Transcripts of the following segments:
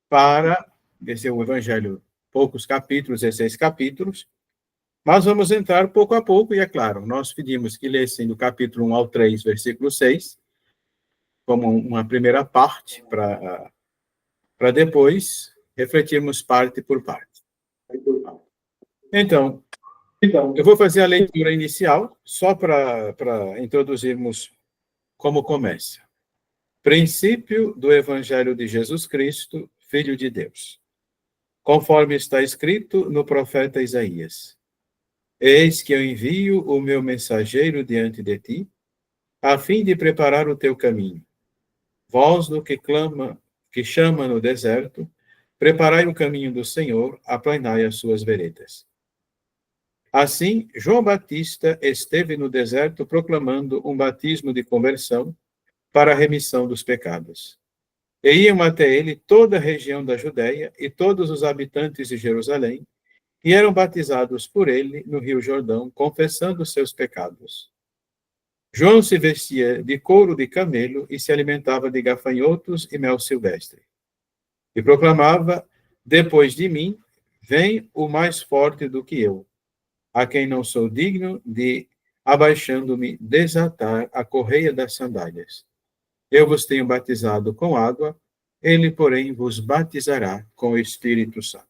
para, esse é o Evangelho, poucos capítulos, 16 capítulos, mas vamos entrar pouco a pouco, e é claro, nós pedimos que lessem do capítulo 1 ao 3, versículo 6, como uma primeira parte, para depois refletirmos parte por parte. Então, eu vou fazer a leitura inicial, só para introduzirmos como começa. Princípio do Evangelho de Jesus Cristo, Filho de Deus. Conforme está escrito no profeta Isaías: Eis que eu envio o meu mensageiro diante de ti, a fim de preparar o teu caminho. Voz do que chama no deserto, preparai o caminho do Senhor, aplanai as suas veredas. Assim, João Batista esteve no deserto proclamando um batismo de conversão para a remissão dos pecados. E iam até ele toda a região da Judéia e todos os habitantes de Jerusalém, e eram batizados por ele no Rio Jordão, confessando seus pecados. João se vestia de couro de camelo e se alimentava de gafanhotos e mel silvestre. E proclamava: depois de mim, vem o mais forte do que eu, a quem não sou digno de, abaixando-me, desatar a correia das sandálias. Eu vos tenho batizado com água, ele, porém, vos batizará com o Espírito Santo.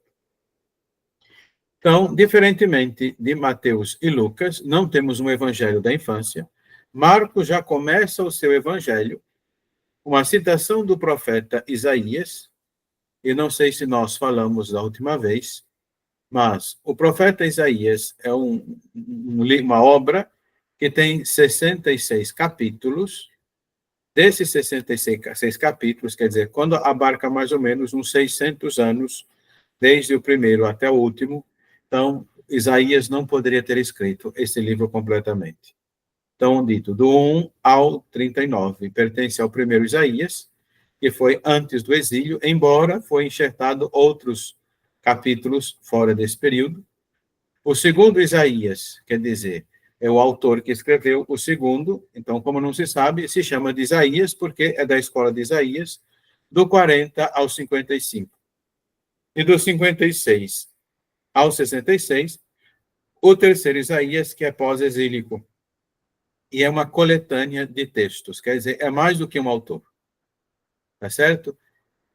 Então, diferentemente de Mateus e Lucas, não temos um evangelho da infância. Marcos já começa o seu evangelho, uma citação do profeta Isaías, e não sei se nós falamos da última vez, mas o profeta Isaías é uma obra que tem 66 capítulos. Desses 66 capítulos, quer dizer, quando abarca mais ou menos uns 600 anos, desde o primeiro até o último, então Isaías não poderia ter escrito esse livro completamente. Então, dito, do 1 ao 39, pertence ao primeiro Isaías, que foi antes do exílio, embora foi enxertado outros capítulos fora desse período. O segundo Isaías, quer dizer, é o autor que escreveu o segundo, então, como não se sabe, se chama de Isaías, porque é da escola de Isaías, do 40 ao 55. E do 56 ao 66, o terceiro Isaías, que é pós-exílico. E é uma coletânea de textos, quer dizer, é mais do que um autor. Tá certo?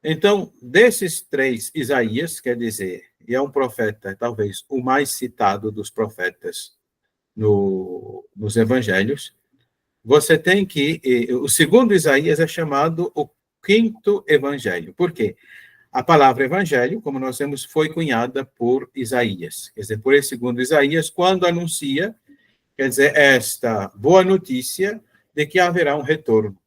Então, desses três Isaías, quer dizer, e é um profeta, talvez o mais citado dos profetas nos evangelhos, você tem que... O segundo Isaías é chamado o quinto evangelho. Por quê? A palavra evangelho, como nós vemos, foi cunhada por Isaías. Quer dizer, por esse segundo Isaías, quando anuncia, quer dizer, esta boa notícia de que haverá um retorno.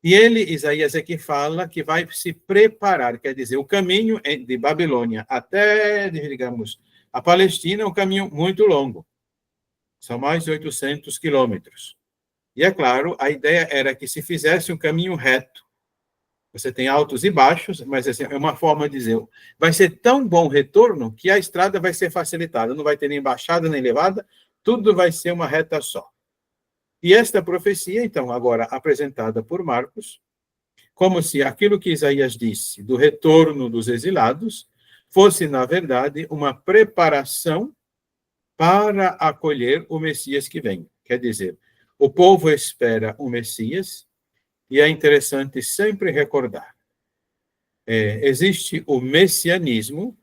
E ele, Isaías, é que fala que vai se preparar, quer dizer, o caminho de Babilônia até, digamos, a Palestina é um caminho muito longo. São mais de 800 quilômetros. E, é claro, a ideia era que se fizesse um caminho reto, você tem altos e baixos, mas assim, é uma forma de dizer, vai ser tão bom retorno que a estrada vai ser facilitada, não vai ter nem baixada nem elevada, tudo vai ser uma reta só. E esta profecia, então, agora apresentada por Marcos, como se aquilo que Isaías disse do retorno dos exilados fosse, na verdade, uma preparação para acolher o Messias que vem. Quer dizer, o povo espera o Messias, e é interessante sempre recordar. Existe o messianismo,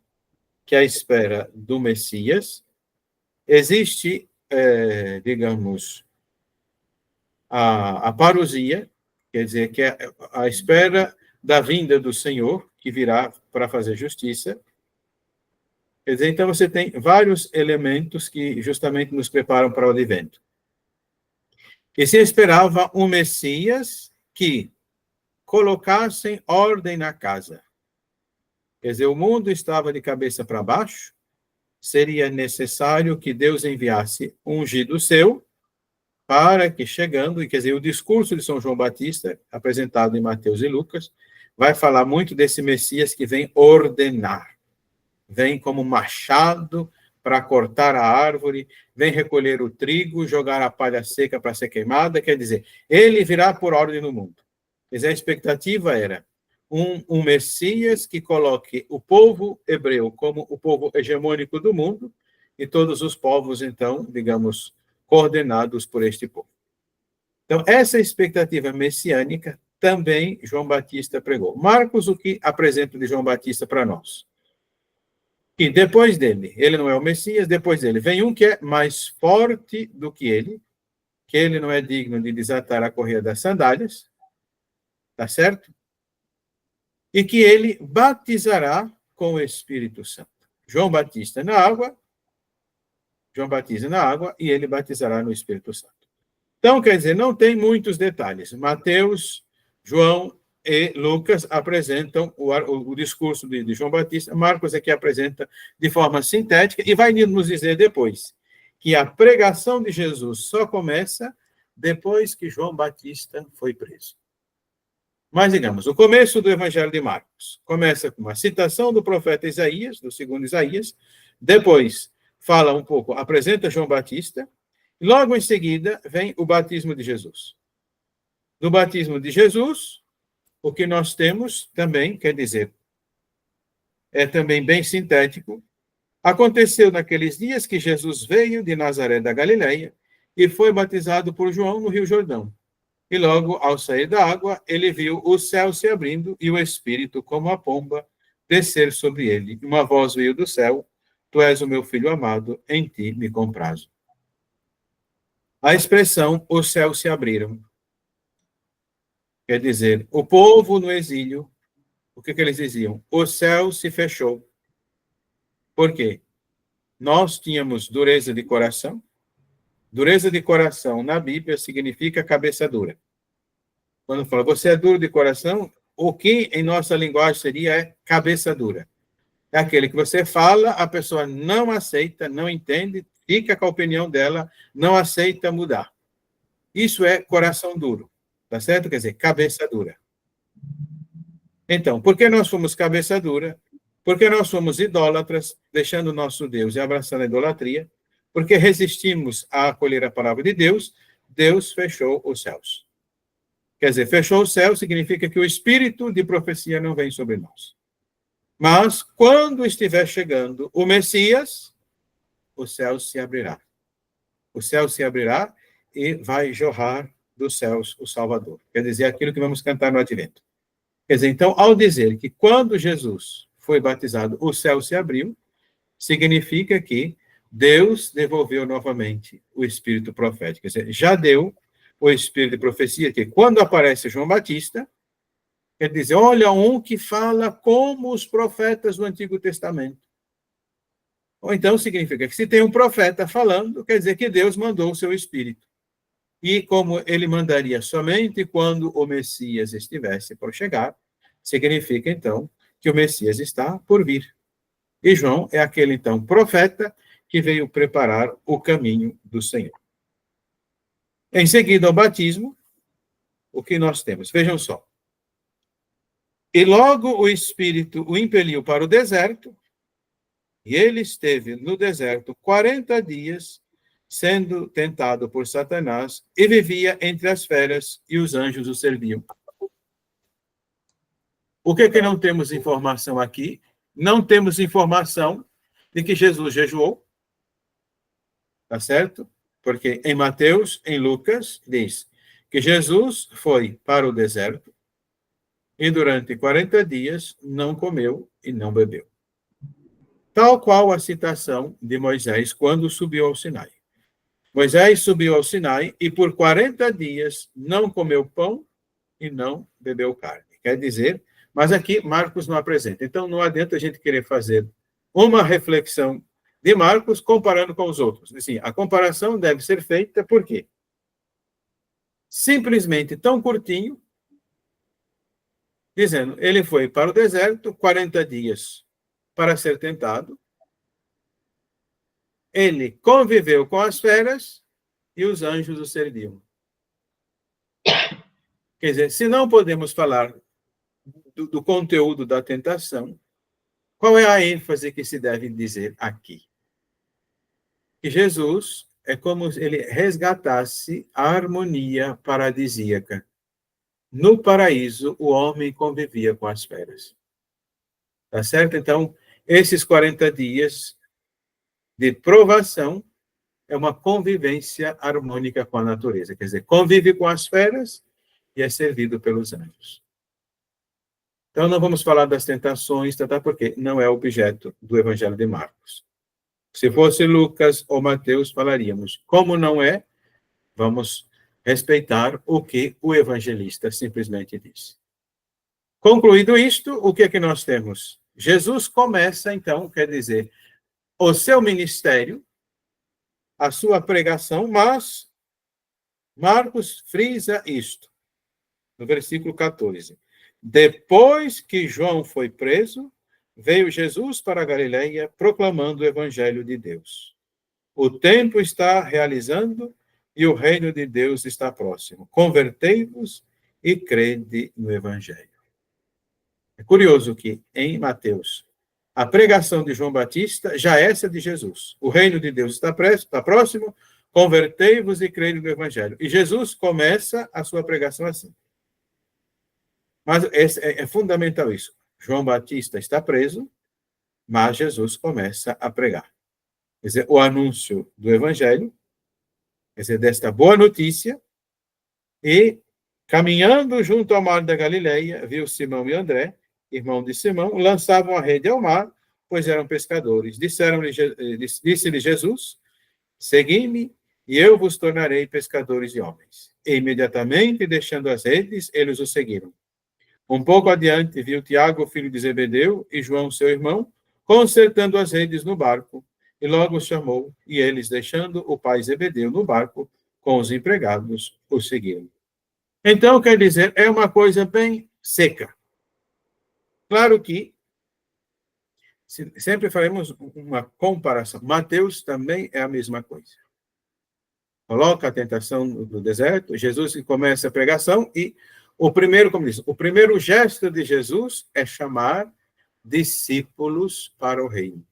que é a espera do Messias, existe, digamos, a parousia, quer dizer, que é a espera da vinda do Senhor, que virá para fazer justiça. Quer dizer, então você tem vários elementos que justamente nos preparam para o advento. E se esperava um Messias que colocasse ordem na casa. Quer dizer, o mundo estava de cabeça para baixo, seria necessário que Deus enviasse um ungido seu, para que chegando, e quer dizer, o discurso de São João Batista, apresentado em Mateus e Lucas, vai falar muito desse Messias que vem ordenar, vem como machado para cortar a árvore, vem recolher o trigo, jogar a palha seca para ser queimada, quer dizer, ele virá por ordem no mundo. Quer dizer, a expectativa era um Messias que coloque o povo hebreu como o povo hegemônico do mundo e todos os povos, então, digamos, coordenados por este povo. Então, essa expectativa messiânica também João Batista pregou. Marcos, o que apresenta de João Batista para nós? Que depois dele, ele não é o Messias, depois dele vem um que é mais forte do que ele não é digno de desatar a correia das sandálias, tá certo? E que ele batizará com o Espírito Santo. João batiza na água e ele batizará no Espírito Santo. Então, quer dizer, não tem muitos detalhes. Mateus, João e Lucas apresentam o discurso de João Batista. Marcos aqui apresenta de forma sintética e vai nos dizer depois que a pregação de Jesus só começa depois que João Batista foi preso. Mas, digamos, o começo do Evangelho de Marcos começa com uma citação do profeta Isaías, do segundo Isaías, depois fala um pouco, apresenta João Batista, e logo em seguida vem o batismo de Jesus. Do batismo de Jesus, o que nós temos também, quer dizer, é também bem sintético, aconteceu naqueles dias que Jesus veio de Nazaré da Galileia e foi batizado por João no Rio Jordão. E logo, ao sair da água, ele viu o céu se abrindo e o Espírito, como a pomba, descer sobre ele. E uma voz veio do céu: Tu és o meu filho amado, em ti me comprazo. A expressão, os céus se abriram. Quer dizer, o povo no exílio, o que eles diziam? O céu se fechou. Por quê? Nós tínhamos dureza de coração. Dureza de coração na Bíblia significa cabeça dura. Quando fala, você é duro de coração, o que em nossa linguagem seria cabeça dura. É aquele que você fala, a pessoa não aceita, não entende, fica com a opinião dela, não aceita mudar. Isso é coração duro, tá certo? Quer dizer, cabeça dura. Então, por que nós fomos cabeça dura? Porque nós somos idólatras, deixando o nosso Deus e abraçando a idolatria, porque resistimos a acolher a palavra de Deus, Deus fechou os céus. Quer dizer, fechou o céu significa que o espírito de profecia não vem sobre nós. Mas, quando estiver chegando o Messias, o céu se abrirá. O céu se abrirá e vai jorrar dos céus o Salvador. Quer dizer, aquilo que vamos cantar no Advento. Quer dizer, então, ao dizer que quando Jesus foi batizado, o céu se abriu, significa que Deus devolveu novamente o espírito profético. Quer dizer, já deu o espírito de profecia, que quando aparece João Batista, quer dizer, olha um que fala como os profetas do Antigo Testamento. Ou então significa que se tem um profeta falando, quer dizer que Deus mandou o seu espírito. E como ele mandaria somente quando o Messias estivesse por chegar, significa então que o Messias está por vir. E João é aquele então profeta que veio preparar o caminho do Senhor. Em seguida ao batismo, o que nós temos? Vejam só. E logo o Espírito o impeliu para o deserto, e ele esteve no deserto 40 dias, sendo tentado por Satanás, e vivia entre as feras, e os anjos o serviam. O que é que não temos informação aqui? Não temos informação de que Jesus jejuou, tá certo? Porque em Mateus, em Lucas, diz que Jesus foi para o deserto e durante 40 dias não comeu e não bebeu. Tal qual a citação de Moisés quando subiu ao Sinai. Moisés subiu ao Sinai e por 40 dias não comeu pão e não bebeu carne. Quer dizer, mas aqui Marcos não apresenta. Então não adianta a gente querer fazer uma reflexão de Marcos comparando com os outros. Assim, a comparação deve ser feita por quê? Simplesmente tão curtinho, dizendo, ele foi para o deserto 40 dias para ser tentado, ele conviveu com as feras e os anjos o serviam. Quer dizer, se não podemos falar do conteúdo da tentação, qual é a ênfase que se deve dizer aqui? Que Jesus é como se ele resgatasse a harmonia paradisíaca. no paraíso, o homem convivia com as feras. Tá certo? Então, esses 40 dias de provação é uma convivência harmônica com a natureza. Quer dizer, convive com as feras e é servido pelos anjos. Então, não vamos falar das tentações, tá? Porque não é objeto do Evangelho de Marcos. Se fosse Lucas ou Mateus, falaríamos. Como não é, vamos respeitar o que o evangelista simplesmente diz. Concluído isto, o que é que nós temos? Jesus começa, então, quer dizer, o seu ministério, a sua pregação, mas Marcos frisa isto, no versículo 14. Depois que João foi preso, veio Jesus para a Galileia proclamando o evangelho de Deus. O tempo está realizando e o reino de Deus está próximo. Convertei-vos e crede no evangelho. É curioso que em Mateus a pregação de João Batista já é essa de Jesus. O reino de Deus está próximo, convertei-vos e crede no evangelho. E Jesus começa a sua pregação assim. Mas é fundamental isso. João Batista está preso, mas Jesus começa a pregar. Quer dizer, o anúncio do evangelho, quer dizer, desta boa notícia, e caminhando junto ao mar da Galileia, viu Simão e André, irmão de Simão, lançavam a rede ao mar, pois eram pescadores. Disse-lhe Jesus: segui-me, e eu vos tornarei pescadores de homens. E imediatamente, deixando as redes, eles o seguiram. Um pouco adiante, viu Tiago, filho de Zebedeu, e João, seu irmão, consertando as redes no barco, e logo os chamou, e eles, deixando o pai Zebedeu no barco, com os empregados, o seguiram. Então, quer dizer, é uma coisa bem seca. Claro que sempre faremos uma comparação. Mateus também é a mesma coisa. Coloca a tentação no deserto, Jesus começa a pregação e o primeiro, como diz, o primeiro gesto de Jesus é chamar discípulos para o reino.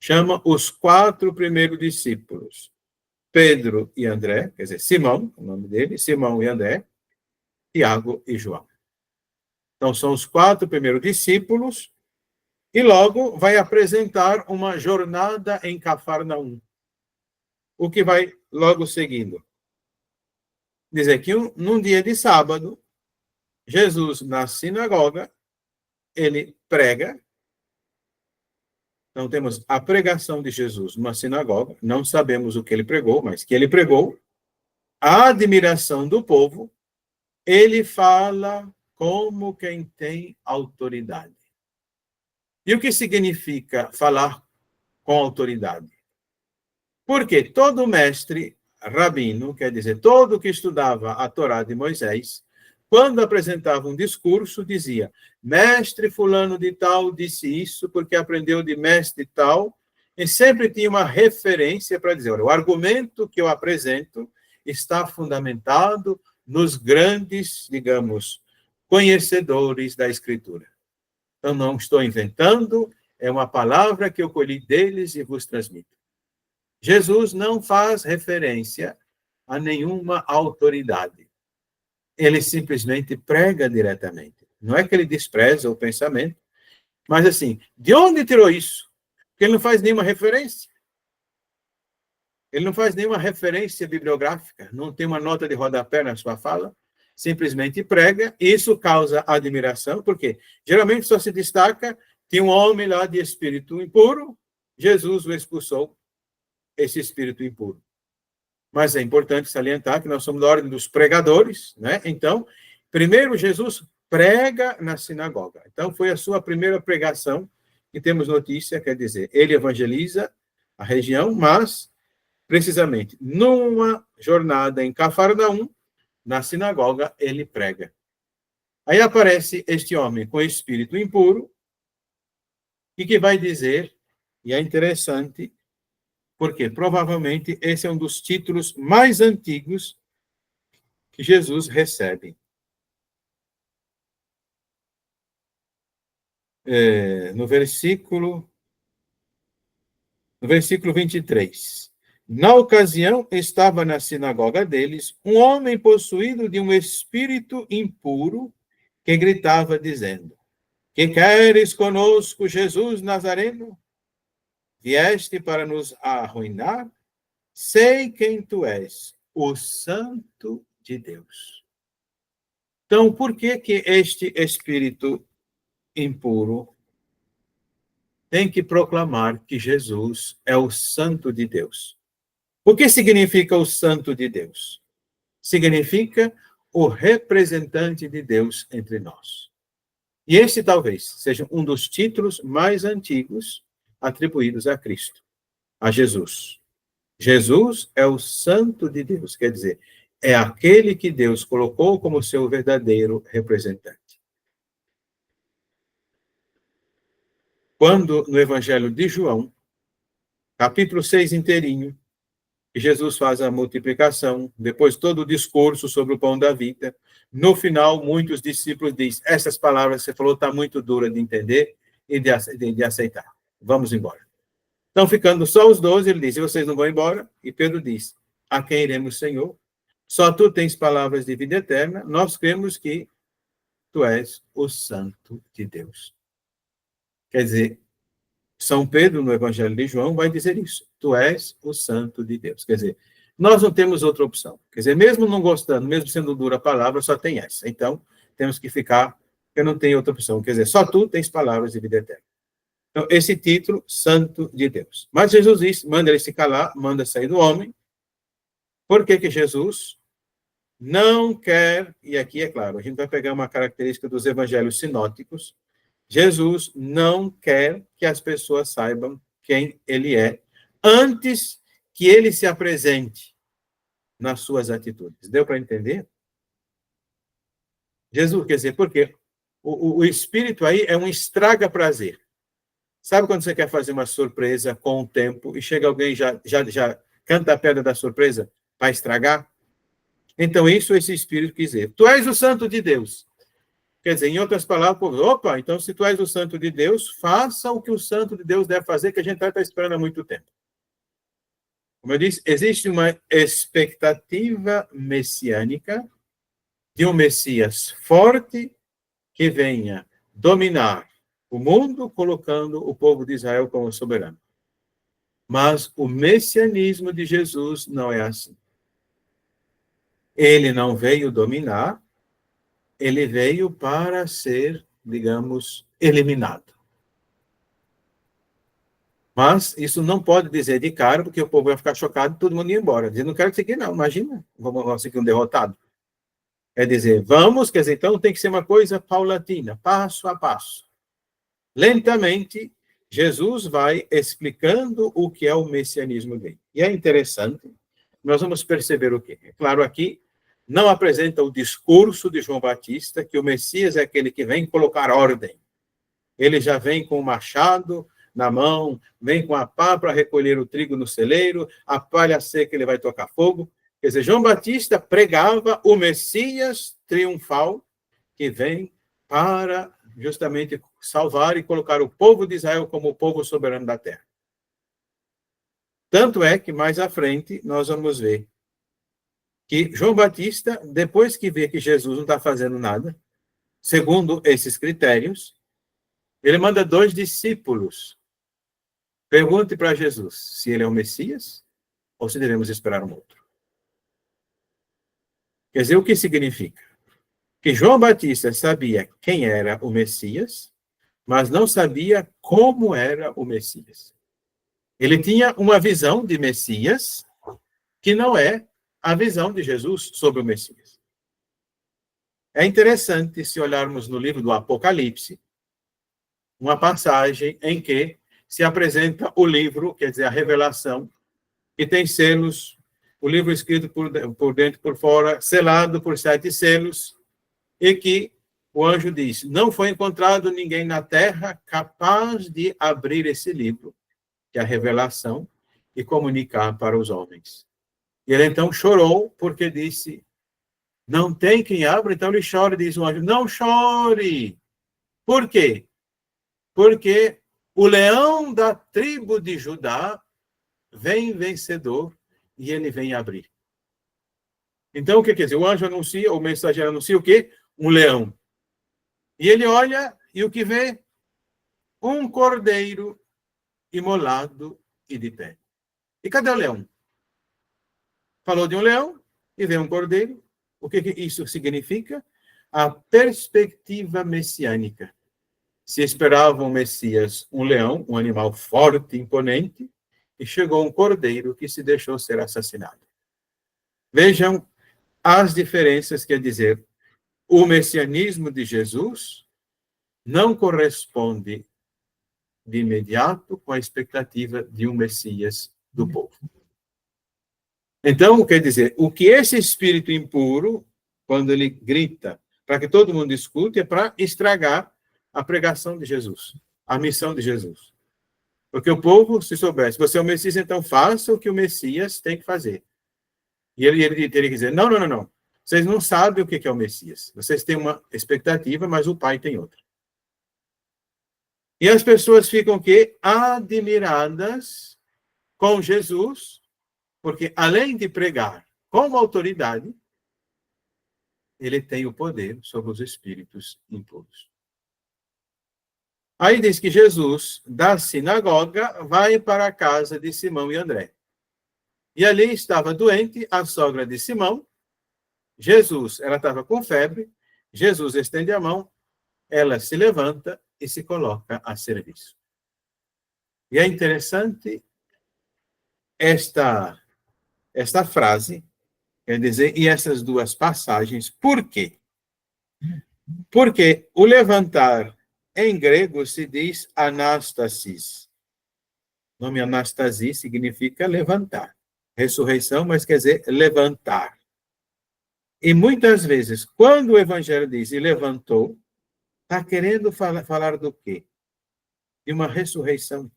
Chama os 4 primeiros discípulos, Pedro e André, quer dizer, Simão, o nome dele, Simão e André, Tiago e João. Então, são os 4 primeiros discípulos, e logo vai apresentar uma jornada em Cafarnaum. O que vai logo seguindo? Dizer que num dia de sábado, Jesus, na sinagoga, ele prega. Então, temos a pregação de Jesus numa sinagoga. Não sabemos o que ele pregou, mas que ele pregou. A admiração do povo. Ele fala como quem tem autoridade. E o que significa falar com autoridade? Porque todo mestre rabino, quer dizer, todo que estudava a Torá de Moisés, quando apresentava um discurso, dizia: mestre fulano de tal disse isso porque aprendeu de mestre tal, e sempre tinha uma referência para dizer: olha, o argumento que eu apresento está fundamentado nos grandes, digamos, conhecedores da Escritura. Então, não estou inventando, é uma palavra que eu colhi deles e vos transmito. Jesus não faz referência a nenhuma autoridade. Ele simplesmente prega diretamente. Não é que ele despreza o pensamento, mas assim, de onde tirou isso? Porque ele não faz nenhuma referência. Ele não faz nenhuma referência bibliográfica, não tem uma nota de rodapé na sua fala, simplesmente prega, e isso causa admiração, porque geralmente só se destaca que um homem lá de espírito impuro, Jesus o expulsou, esse espírito impuro. Mas é importante salientar que nós somos da ordem dos pregadores, né? Então, primeiro Jesus prega na sinagoga. Então, foi a sua primeira pregação que temos notícia, quer dizer, ele evangeliza a região, mas, precisamente, numa jornada em Cafarnaum, na sinagoga, ele prega. Aí aparece este homem com espírito impuro, e que vai dizer, e é interessante, porque provavelmente esse é um dos títulos mais antigos que Jesus recebe. No versículo 23. Na ocasião, estava na sinagoga deles um homem possuído de um espírito impuro que gritava, dizendo: Que queres conosco, Jesus Nazareno? Vieste para nos arruinar? Sei quem tu és, o Santo de Deus. Então, por que que este espírito impuro tem que proclamar que Jesus é o Santo de Deus? O que significa o Santo de Deus? Significa o representante de Deus entre nós. E esse talvez seja um dos títulos mais antigos atribuídos a Cristo, a Jesus. Jesus é o Santo de Deus, quer dizer, é aquele que Deus colocou como seu verdadeiro representante. Quando no Evangelho de João, capítulo 6 inteirinho, Jesus faz a multiplicação, depois todo o discurso sobre o pão da vida, no final, muitos discípulos dizem, essas palavras que você falou está muito dura de entender e de aceitar. Vamos embora. Então, ficando só os 12, ele diz, e vocês não vão embora? E Pedro diz, a quem iremos, Senhor? Só tu tens palavras de vida eterna, nós cremos que tu és o Santo de Deus. Quer dizer, São Pedro, no Evangelho de João, vai dizer isso. Tu és o Santo de Deus. Quer dizer, nós não temos outra opção. Quer dizer, mesmo não gostando, mesmo sendo dura a palavra, só tem essa. Então, temos que ficar, porque não tem outra opção. Quer dizer, só tu tens palavras de vida eterna. Então, esse título, Santo de Deus. Mas Jesus diz, manda ele se calar, manda sair do homem. Por que que Jesus não quer, e aqui é claro, a gente vai pegar uma característica dos evangelhos sinóticos, Jesus não quer que as pessoas saibam quem ele é, antes que ele se apresente nas suas atitudes. Deu para entender? Jesus, quer dizer, porque o espírito aí é um estraga-prazer. Sabe quando você quer fazer uma surpresa com o tempo e chega alguém e já canta a pedra da surpresa para estragar? Então, isso esse espírito quer dizer. Tu és o Santo de Deus. Quer dizer, em outras palavras, opa, então se tu és o Santo de Deus, faça o que o Santo de Deus deve fazer, que a gente está esperando há muito tempo. Como eu disse, existe uma expectativa messiânica de um Messias forte que venha dominar o mundo, colocando o povo de Israel como soberano. Mas o messianismo de Jesus não é assim. Ele não veio dominar, ele veio para ser, digamos, eliminado. Mas isso não pode dizer de cara, porque o povo vai ficar chocado e todo mundo ia embora. Dizer, não quero seguir, não, imagina, vamos seguir um derrotado. É dizer, vamos, quer dizer, então tem que ser uma coisa paulatina, passo a passo. Lentamente, Jesus vai explicando o que é o messianismo dele. E é interessante, nós vamos perceber o quê? É claro, aqui não apresenta o discurso de João Batista, que o Messias é aquele que vem colocar ordem. Ele já vem com o machado na mão, vem com a pá para recolher o trigo no celeiro, a palha seca ele vai tocar fogo. Quer dizer, João Batista pregava o Messias triunfal que vem para justamente salvar e colocar o povo de Israel como o povo soberano da terra. Tanto é que mais à frente nós vamos ver que João Batista, depois que vê que Jesus não está fazendo nada, segundo esses critérios, ele manda 2 discípulos. Pergunte para Jesus se ele é o Messias ou se devemos esperar um outro. Quer dizer, o que significa? Que João Batista sabia quem era o Messias, mas não sabia como era o Messias. Ele tinha uma visão de Messias que não é a visão de Jesus sobre o Messias. É interessante se olharmos no livro do Apocalipse, uma passagem em que se apresenta o livro, quer dizer, a revelação, que tem selos, o livro escrito por dentro e por fora, selado por 7 selos, e que o anjo diz, não foi encontrado ninguém na terra capaz de abrir esse livro, que é a revelação, e comunicar para os homens. E ele então chorou, porque disse, não tem quem abra, então ele chora, diz o anjo, não chore. Por quê? Porque o leão da tribo de Judá vem vencedor e ele vem abrir. Então, o que quer dizer? O anjo anuncia, o mensageiro anuncia o quê? Um leão. E ele olha e o que vê? Um cordeiro imolado e de pé. E cadê o leão? Falou de um leão e vê um cordeiro. O que isso significa? A perspectiva messiânica. Se esperava um Messias, um leão, um animal forte, imponente, e chegou um cordeiro que se deixou ser assassinado. Vejam as diferenças, quer dizer, o messianismo de Jesus não corresponde de imediato com a expectativa de um Messias do povo. Então, quer dizer, o que esse espírito impuro, quando ele grita, para que todo mundo escute, é para estragar a pregação de Jesus, a missão de Jesus. Porque o povo, se soubesse, você é o Messias, então faça o que o Messias tem que fazer. E ele teria que dizer, não. Vocês não sabem o que é o Messias. Vocês têm uma expectativa, mas o Pai tem outra. E as pessoas ficam o quê? Admiradas com Jesus, porque além de pregar com autoridade, ele tem o poder sobre os espíritos impuros. Aí diz que Jesus, da sinagoga, vai para a casa de Simão e André. E ali estava doente a sogra de Simão. Jesus, ela estava com febre. Jesus estende a mão, ela se levanta e se coloca a serviço. E é interessante esta frase, quer dizer, e essas duas passagens. Por quê? Porque o levantar em grego se diz anastasis. O nome anastasia significa levantar. Ressurreição, mas quer dizer levantar. E muitas vezes, quando o evangelho diz e levantou, está querendo falar do quê? De uma ressurreição.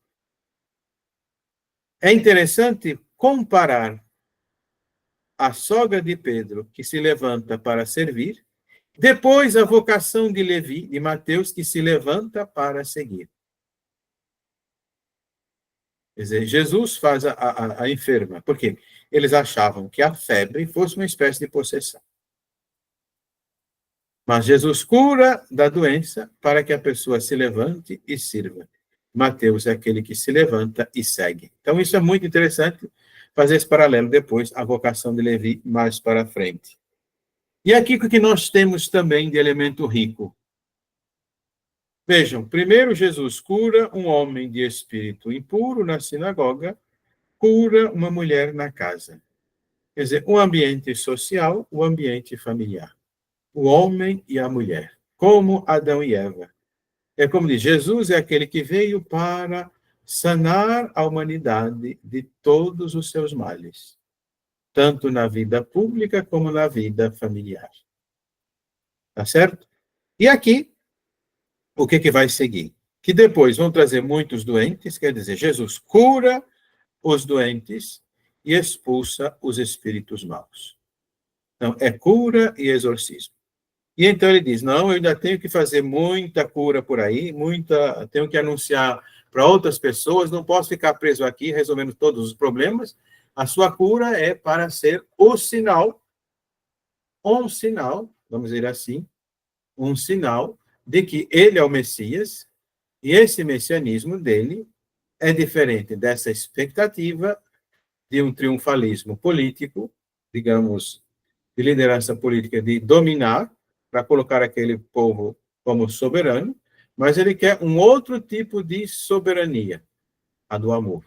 É interessante comparar a sogra de Pedro, que se levanta para servir, depois a vocação de Levi, de Mateus, que se levanta para seguir. Quer dizer, Jesus faz a enferma, porque eles achavam que a febre fosse uma espécie de possessão. Mas Jesus cura da doença para que a pessoa se levante e sirva. Mateus é aquele que se levanta e segue. Então, isso é muito interessante, fazer esse paralelo depois, a vocação de Levi mais para frente. E aqui o que nós temos também de elemento rico. Vejam, primeiro Jesus cura um homem de espírito impuro na sinagoga, cura uma mulher na casa. Quer dizer, o ambiente social, o ambiente familiar. O homem e a mulher, como Adão e Eva. É como diz, Jesus é aquele que veio para sanar a humanidade de todos os seus males, tanto na vida pública como na vida familiar. Tá certo? E aqui, o que vai seguir? Que depois vão trazer muitos doentes, quer dizer, Jesus cura os doentes e expulsa os espíritos maus. Então, é cura e exorcismo. E então ele diz, não, eu ainda tenho que fazer muita cura por aí, tenho que anunciar para outras pessoas, não posso ficar preso aqui resolvendo todos os problemas. A sua cura é para ser um sinal, vamos dizer assim, um sinal de que ele é o Messias, e esse messianismo dele é diferente dessa expectativa de um triunfalismo político, digamos, de liderança política de dominar, para colocar aquele povo como soberano, mas ele quer um outro tipo de soberania, a do amor.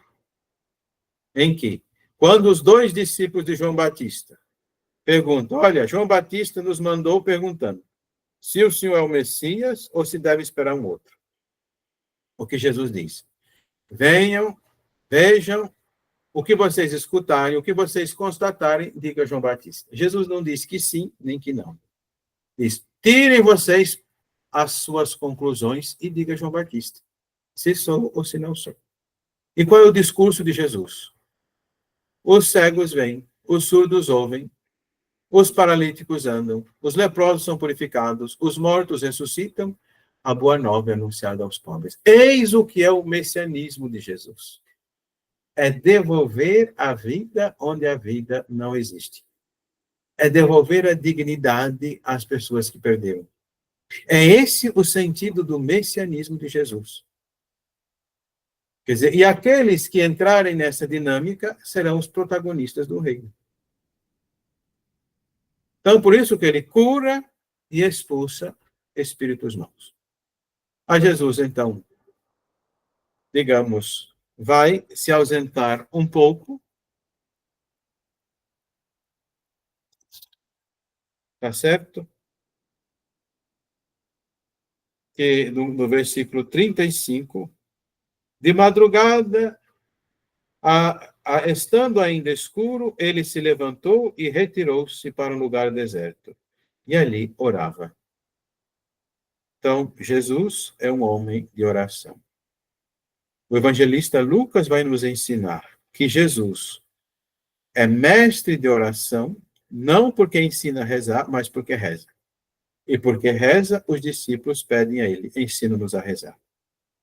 Em que, quando os dois discípulos de João Batista perguntam, olha, João Batista nos mandou perguntando se o Senhor é o Messias ou se deve esperar um outro. O que Jesus diz? Venham, vejam, o que vocês escutarem, o que vocês constatarem, diga João Batista. Jesus não diz que sim, nem que não. Diz, tirem vocês as suas conclusões e diga João Batista, se sou ou se não sou. E qual é o discurso de Jesus? Os cegos vêm, os surdos ouvem, os paralíticos andam, os leprosos são purificados, os mortos ressuscitam, a boa nova é anunciada aos pobres. Eis o que é o messianismo de Jesus. é devolver a vida onde a vida não existe. É devolver a dignidade às pessoas que perderam. É esse o sentido do messianismo de Jesus. Quer dizer, e aqueles que entrarem nessa dinâmica serão os protagonistas do reino. Então, por isso que ele cura e expulsa espíritos maus. A Jesus, então, digamos, vai se ausentar um pouco, tá certo? Que no versículo 35, de madrugada, estando ainda escuro, ele se levantou e retirou-se para um lugar deserto. E ali orava. Então, Jesus é um homem de oração. O evangelista Lucas vai nos ensinar que Jesus é mestre de oração, não porque ensina a rezar, mas porque reza. E porque reza, os discípulos pedem a ele, ensina-nos a rezar.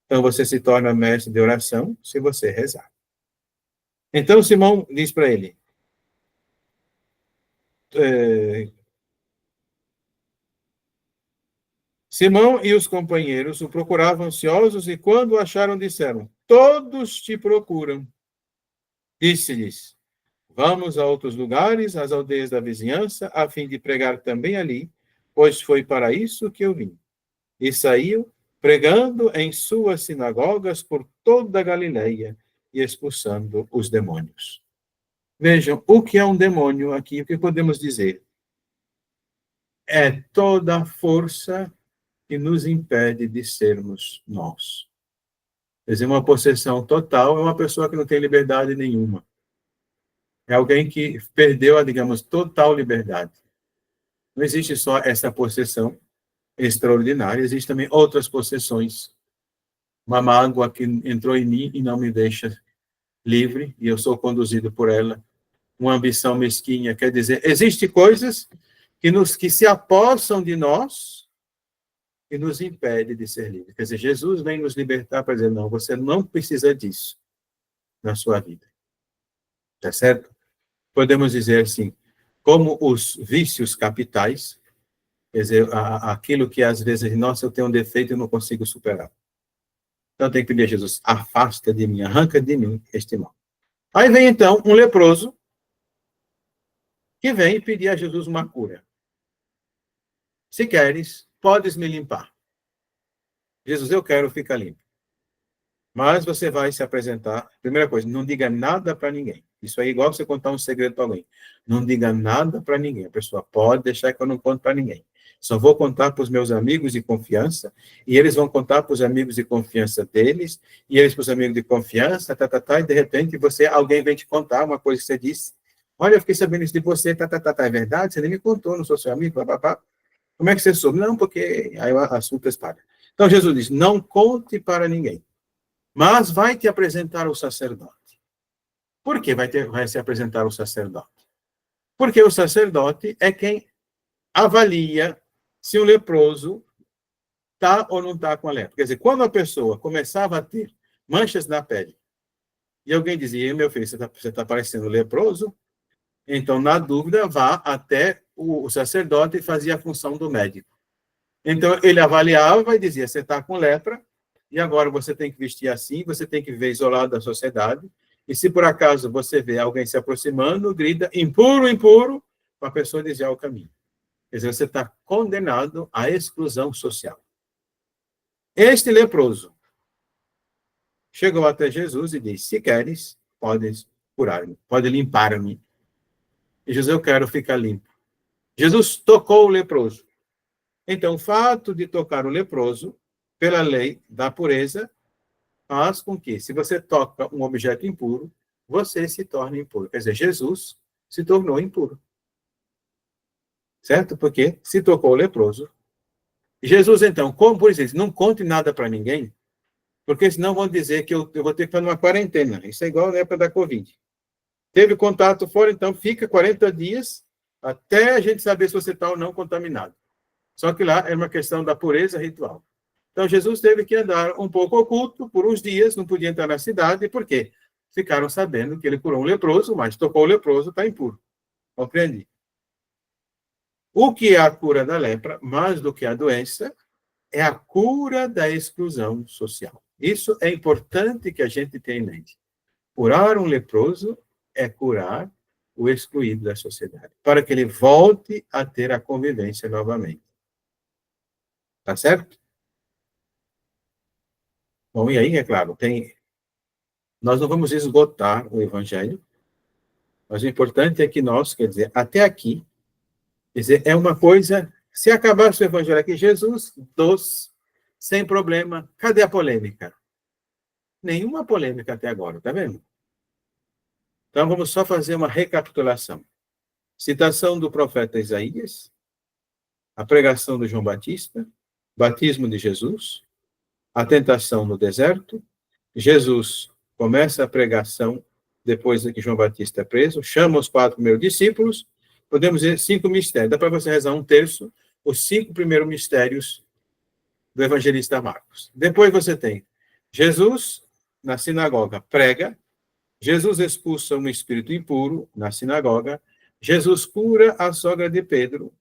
Então, você se torna mestre de oração se você rezar. Então, Simão diz para ele, Simão e os companheiros o procuravam ansiosos e, quando o acharam, disseram, todos te procuram. Disse-lhes, vamos a outros lugares, às aldeias da vizinhança, a fim de pregar também ali, pois foi para isso que eu vim. E saiu, pregando em suas sinagogas por toda a Galileia e expulsando os demônios. Vejam, o que é um demônio aqui? O que podemos dizer? É toda a força que nos impede de sermos nós. Quer dizer, uma possessão total é uma pessoa que não tem liberdade nenhuma. É alguém que perdeu digamos, total liberdade. Não existe só essa possessão extraordinária, existem também outras possessões. Uma mágoa que entrou em mim e não me deixa livre, e eu sou conduzido por ela. Uma ambição mesquinha, quer dizer, existem coisas que se apossam de nós e nos impede de ser livres. Quer dizer, Jesus vem nos libertar para dizer, não, você não precisa disso na sua vida. Tá certo? Podemos dizer assim, como os vícios capitais, quer dizer, aquilo que às vezes, nossa, eu tenho um defeito e não consigo superar. Então tem que pedir a Jesus, afasta de mim, arranca de mim este mal. Aí vem então um leproso, que vem pedir a Jesus uma cura. Se queres, podes me limpar. Jesus, eu quero ficar limpo. Mas você vai se apresentar. Primeira coisa, não diga nada para ninguém. Isso aí é igual você contar um segredo para alguém. Não diga nada para ninguém. A pessoa pode deixar que eu não conto para ninguém. Só vou contar para os meus amigos de confiança, e eles vão contar para os amigos de confiança deles, e eles para os amigos de confiança, e de repente alguém vem te contar uma coisa que você disse. Olha, eu fiquei sabendo isso de você, é verdade? Você nem me contou, não sou seu amigo, papapá. Como é que você soube? Não, porque aí o assunto espalha. Então Jesus diz, não conte para ninguém. Mas vai te apresentar o sacerdote. Por que vai se apresentar o sacerdote? Porque o sacerdote é quem avalia se o leproso está ou não está com a lepra. Quer dizer, quando a pessoa começava a ter manchas na pele, e alguém dizia, meu filho, você está parecendo leproso, então, na dúvida, vá até o sacerdote e fazia a função do médico. Então, ele avaliava e dizia, você está com lepra, e agora você tem que vestir assim, você tem que viver isolado da sociedade, e se por acaso você vê alguém se aproximando, grita, impuro, impuro, para a pessoa desviar o caminho. Quer dizer, você está condenado à exclusão social. Este leproso chegou até Jesus e disse, se queres, podes curar-me, pode limpar-me. E Jesus, eu quero ficar limpo. Jesus tocou o leproso. Então, o fato de tocar o leproso, pela lei da pureza, faz com que, se você toca um objeto impuro, você se torne impuro. Quer dizer, Jesus se tornou impuro. Certo? Porque se tocou o leproso. Jesus, então, como por isso, não conte nada para ninguém, porque senão vão dizer que eu vou ter que fazer uma quarentena. Isso é igual na época da Covid. Teve contato fora, então fica 40 dias até a gente saber se você está ou não contaminado. Só que lá é uma questão da pureza ritual. Então, Jesus teve que andar um pouco oculto por uns dias, não podia entrar na cidade. Por quê? ficaram sabendo que ele curou um leproso, mas tocou o leproso, está impuro. Compreendi. O que é a cura da lepra, mais do que a doença, é a cura da exclusão social. Isso é importante que a gente tenha em mente. Curar um leproso é curar o excluído da sociedade, para que ele volte a ter a convivência novamente. Tá certo? Bom, e aí, é claro, nós não vamos esgotar o evangelho, mas o importante é que nós, quer dizer, até aqui, quer dizer, é uma coisa, se acabasse o evangelho aqui, Jesus, sem problema, cadê a polêmica? Nenhuma polêmica até agora, tá vendo? Então, vamos só fazer uma recapitulação. Citação do profeta Isaías, a pregação de João Batista, batismo de Jesus, a tentação no deserto, Jesus começa a pregação depois que João Batista é preso, chama os 4 primeiros discípulos, podemos dizer 5 mistérios. Dá para você rezar um terço, os 5 primeiros mistérios do evangelista Marcos. Depois você tem Jesus na sinagoga prega, Jesus expulsa um espírito impuro na sinagoga, Jesus cura a sogra de Pedro,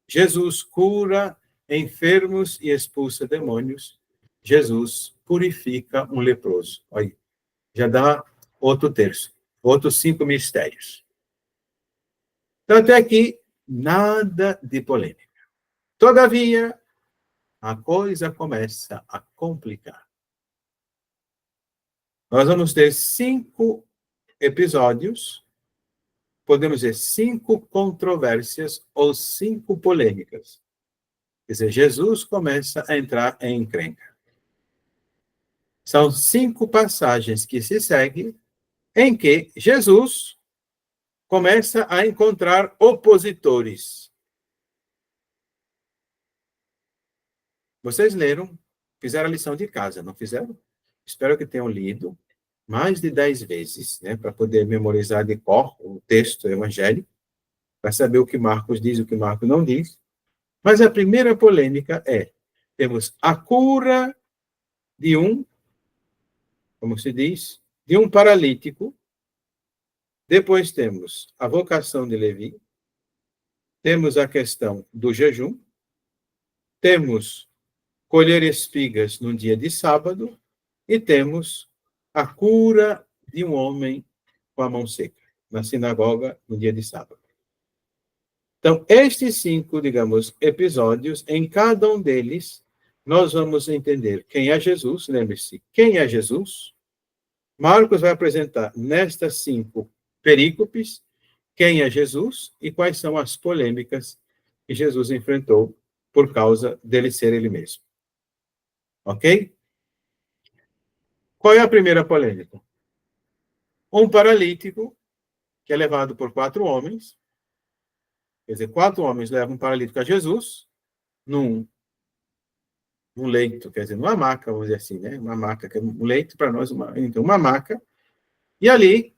Jesus cura enfermos e expulsa demônios, Jesus purifica um leproso. Olha, já dá outro terço, outros 5 mistérios. Então, até aqui, nada de polêmica. Todavia, a coisa começa a complicar. Nós vamos ter 5 episódios, podemos dizer 5 controvérsias ou 5 polêmicas. Quer dizer, Jesus começa a entrar em encrenca. São 5 passagens que se seguem em que Jesus começa a encontrar opositores. Vocês leram, fizeram a lição de casa, não fizeram? Espero que tenham lido mais de 10 vezes, né, para poder memorizar de cor o texto evangélico, para saber o que Marcos diz e o que Marcos não diz. Mas a primeira polêmica temos a cura de como se diz, de um paralítico. Depois temos a vocação de Levi. Temos a questão do jejum. Temos colher espigas no dia de sábado. E temos a cura de um homem com a mão seca, na sinagoga, no dia de sábado. Então, estes 5, digamos, episódios, em cada um deles, nós vamos entender quem é Jesus, lembre-se, quem é Jesus. Marcos vai apresentar nestas 5 perícopes quem é Jesus e quais são as polêmicas que Jesus enfrentou por causa dele ser ele mesmo. Ok? Qual é a primeira polêmica? Um paralítico que é levado por 4 homens, quer dizer, 4 homens levam um paralítico a Jesus num leito, quer dizer, numa maca, vamos dizer assim, né? Uma maca, que é um leito para nós, então, uma maca. E ali,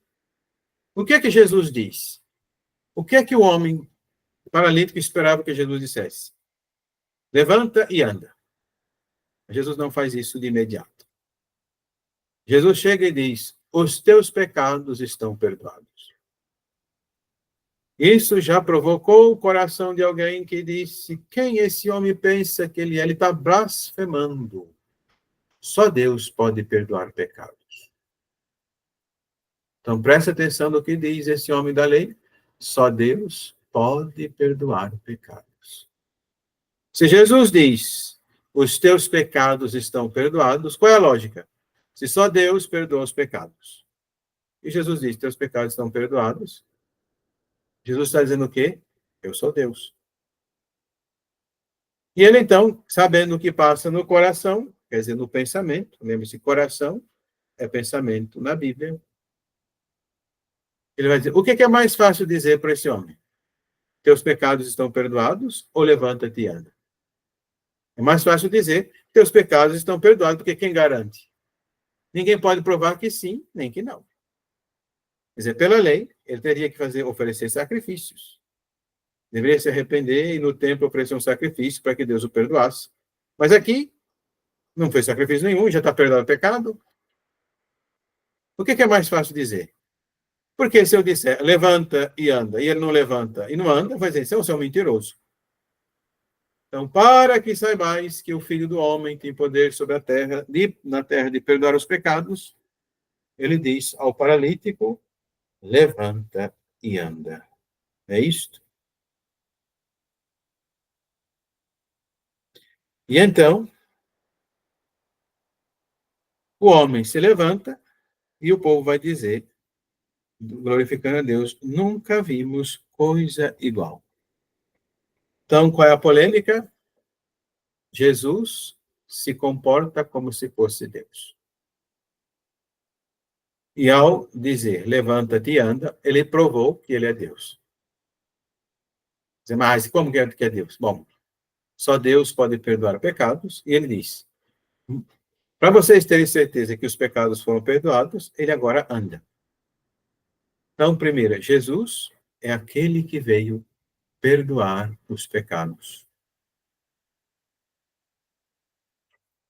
o que é que Jesus diz? O que é que o homem paralítico esperava que Jesus dissesse? Levanta e anda. Jesus não faz isso de imediato. Jesus chega e diz: os teus pecados estão perdoados. Isso já provocou o coração de alguém que disse: quem esse homem pensa que ele é? Ele está blasfemando. Só Deus pode perdoar pecados. Então, preste atenção no que diz esse homem da lei. Só Deus pode perdoar pecados. Se Jesus diz: os teus pecados estão perdoados, qual é a lógica? Se só Deus perdoa os pecados. E Jesus diz: teus pecados estão perdoados. Jesus está dizendo o quê? Eu sou Deus. E ele, então, sabendo o que passa no coração, quer dizer, no pensamento, lembre-se, coração é pensamento na Bíblia, ele vai dizer: o que é mais fácil dizer para esse homem? Teus pecados estão perdoados ou levanta-te e anda? É mais fácil dizer: teus pecados estão perdoados, porque quem garante? Ninguém pode provar que sim, nem que não. Quer dizer, pela lei, ele teria que oferecer sacrifícios. Deveria se arrepender e no templo oferecer um sacrifício para que Deus o perdoasse. Mas aqui, não fez sacrifício nenhum, já está perdoado o pecado. O que é mais fácil dizer? Porque se eu disser levanta e anda, e ele não levanta e não anda, vai dizer, você é um mentiroso. Então, para que saibais que o Filho do Homem tem poder sobre a terra, na terra de perdoar os pecados, ele diz ao paralítico, levanta e anda. É isto? E então, o homem se levanta e o povo vai dizer, glorificando a Deus, nunca vimos coisa igual. Então, qual é a polêmica? Jesus se comporta como se fosse Deus. E ao dizer, levanta-te e anda, ele provou que ele é Deus. Mas como que é Deus? Bom, só Deus pode perdoar pecados, e ele diz, para vocês terem certeza que os pecados foram perdoados, ele agora anda. Então, primeiro, Jesus é aquele que veio perdoar os pecados.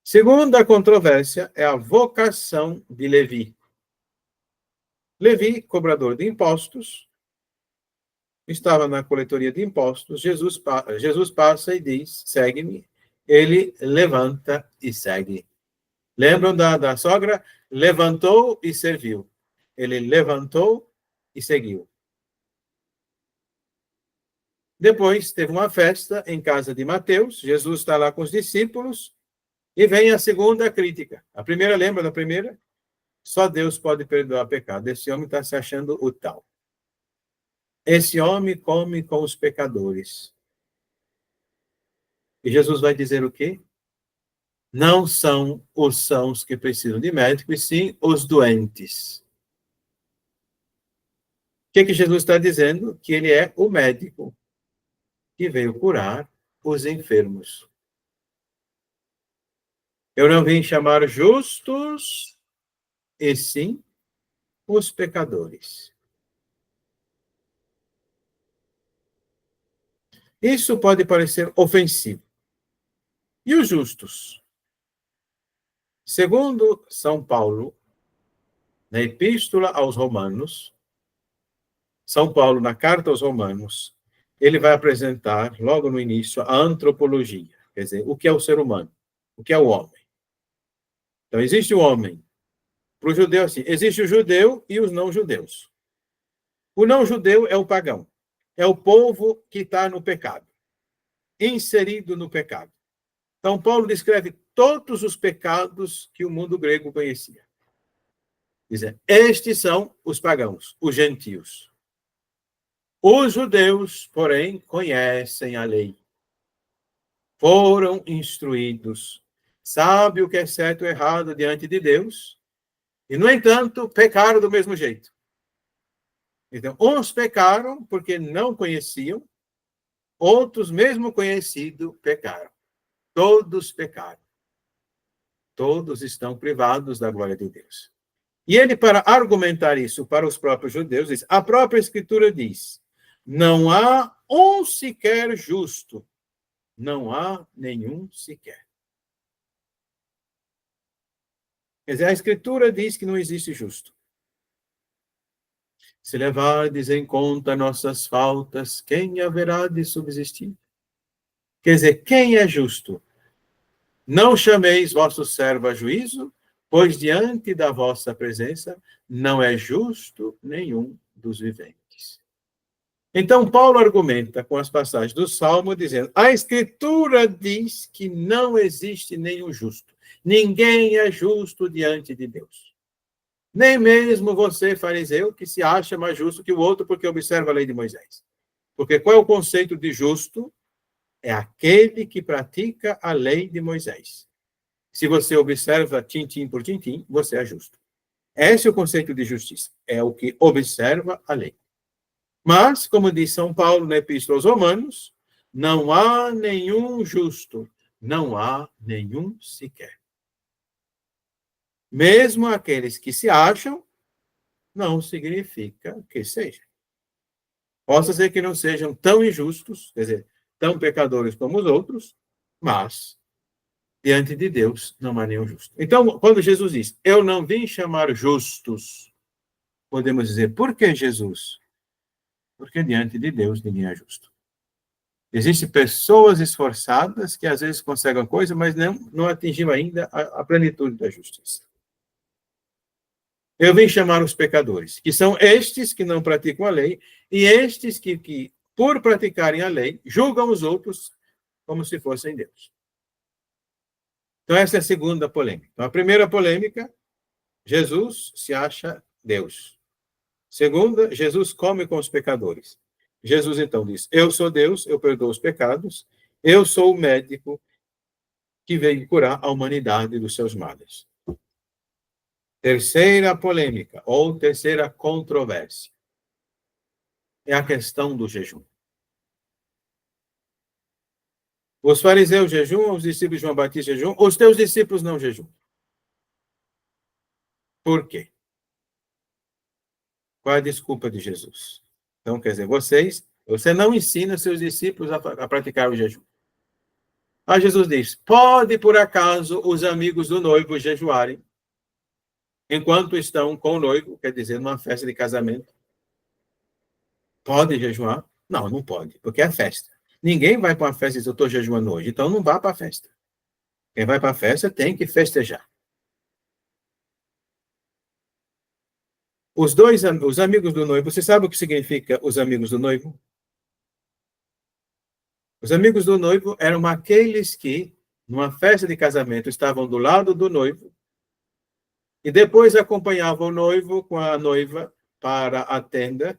Segunda controvérsia é a vocação de Levi. Levi, cobrador de impostos, estava na coletoria de impostos, Jesus passa e diz, segue-me, ele levanta e segue. Lembram da sogra? Levantou e serviu. Ele levantou e seguiu. Depois teve uma festa em casa de Mateus, Jesus está lá com os discípulos, e vem a segunda crítica. A primeira, lembra da primeira? Só Deus pode perdoar pecado. Esse homem está se achando o tal. Esse homem come com os pecadores. E Jesus vai dizer o quê? Não são os sãos que precisam de médico, e sim os doentes. O que Jesus está dizendo? Que ele é o médico que veio curar os enfermos. Eu não vim chamar justos, e sim os pecadores. Isso pode parecer ofensivo. E os justos? Segundo São Paulo, na Epístola aos Romanos, São Paulo, na Carta aos Romanos, ele vai apresentar, logo no início, a antropologia. Quer dizer, o que é o ser humano? O que é o homem? Então, existe o homem. Para o judeu, assim, existe o judeu e os não-judeus. O não-judeu é o pagão. É o povo que está no pecado, inserido no pecado. Então, Paulo descreve todos os pecados que o mundo grego conhecia. Dizendo, estes são os pagãos, os gentios. Os judeus, porém, conhecem a lei. Foram instruídos. Sabem o que é certo e errado diante de Deus. E, no entanto, pecaram do mesmo jeito. Então, uns pecaram porque não conheciam, outros, mesmo conhecido, pecaram. Todos pecaram. Todos estão privados da glória de Deus. E ele, para argumentar isso para os próprios judeus, diz, a própria Escritura diz, não há um sequer justo, não há nenhum sequer. Quer dizer, a Escritura diz que não existe justo. Se levardes em conta nossas faltas, quem haverá de subsistir? Quer dizer, quem é justo? Não chameis vosso servo a juízo, pois diante da vossa presença não é justo nenhum dos viventes. Então, Paulo argumenta com as passagens do Salmo, dizendo, a Escritura diz que não existe nenhum justo. Ninguém é justo diante de Deus. Nem mesmo você, fariseu, que se acha mais justo que o outro porque observa a lei de Moisés. Porque qual é o conceito de justo? É aquele que pratica a lei de Moisés. Se você observa tintim por tintim, você é justo. Esse é o conceito de justiça. É o que observa a lei. Mas, como diz São Paulo na Epístola aos Romanos, não há nenhum justo, não há nenhum sequer. Mesmo aqueles que se acham, não significa que sejam. Possa ser que não sejam tão injustos, quer dizer, tão pecadores como os outros, mas diante de Deus não há nenhum justo. Então, quando Jesus diz, eu não vim chamar justos, podemos dizer, por que Jesus? Porque diante de Deus ninguém é justo. Existem pessoas esforçadas que às vezes conseguem coisa, mas não atingiram ainda a plenitude da justiça. Eu vim chamar os pecadores, que são estes que não praticam a lei, e estes que por praticarem a lei, julgam os outros como se fossem Deus. Então, essa é a segunda polêmica. Então, a primeira polêmica, Jesus se acha Deus. Segunda, Jesus come com os pecadores. Jesus, então, diz, eu sou Deus, eu perdoo os pecados, eu sou o médico que veio curar a humanidade dos seus males. Terceira polêmica, ou terceira controvérsia, é a questão do jejum. Os fariseus jejuam, os discípulos de João Batista jejuam, os teus discípulos não jejuam. Por quê? Qual é a desculpa de Jesus? Então, quer dizer, você não ensina seus discípulos a praticar o jejum. Aí Jesus diz, pode por acaso os amigos do noivo jejuarem enquanto estão com o noivo, quer dizer, numa festa de casamento? Pode jejuar? Não, não pode, porque é festa. Ninguém vai para uma festa e diz, eu estou jejuando hoje, então não vá para a festa. Quem vai para a festa tem que festejar. Os amigos do noivo, você sabe o que significa os amigos do noivo? Os amigos do noivo eram aqueles que, numa festa de casamento, estavam do lado do noivo e depois acompanhavam o noivo com a noiva para a tenda,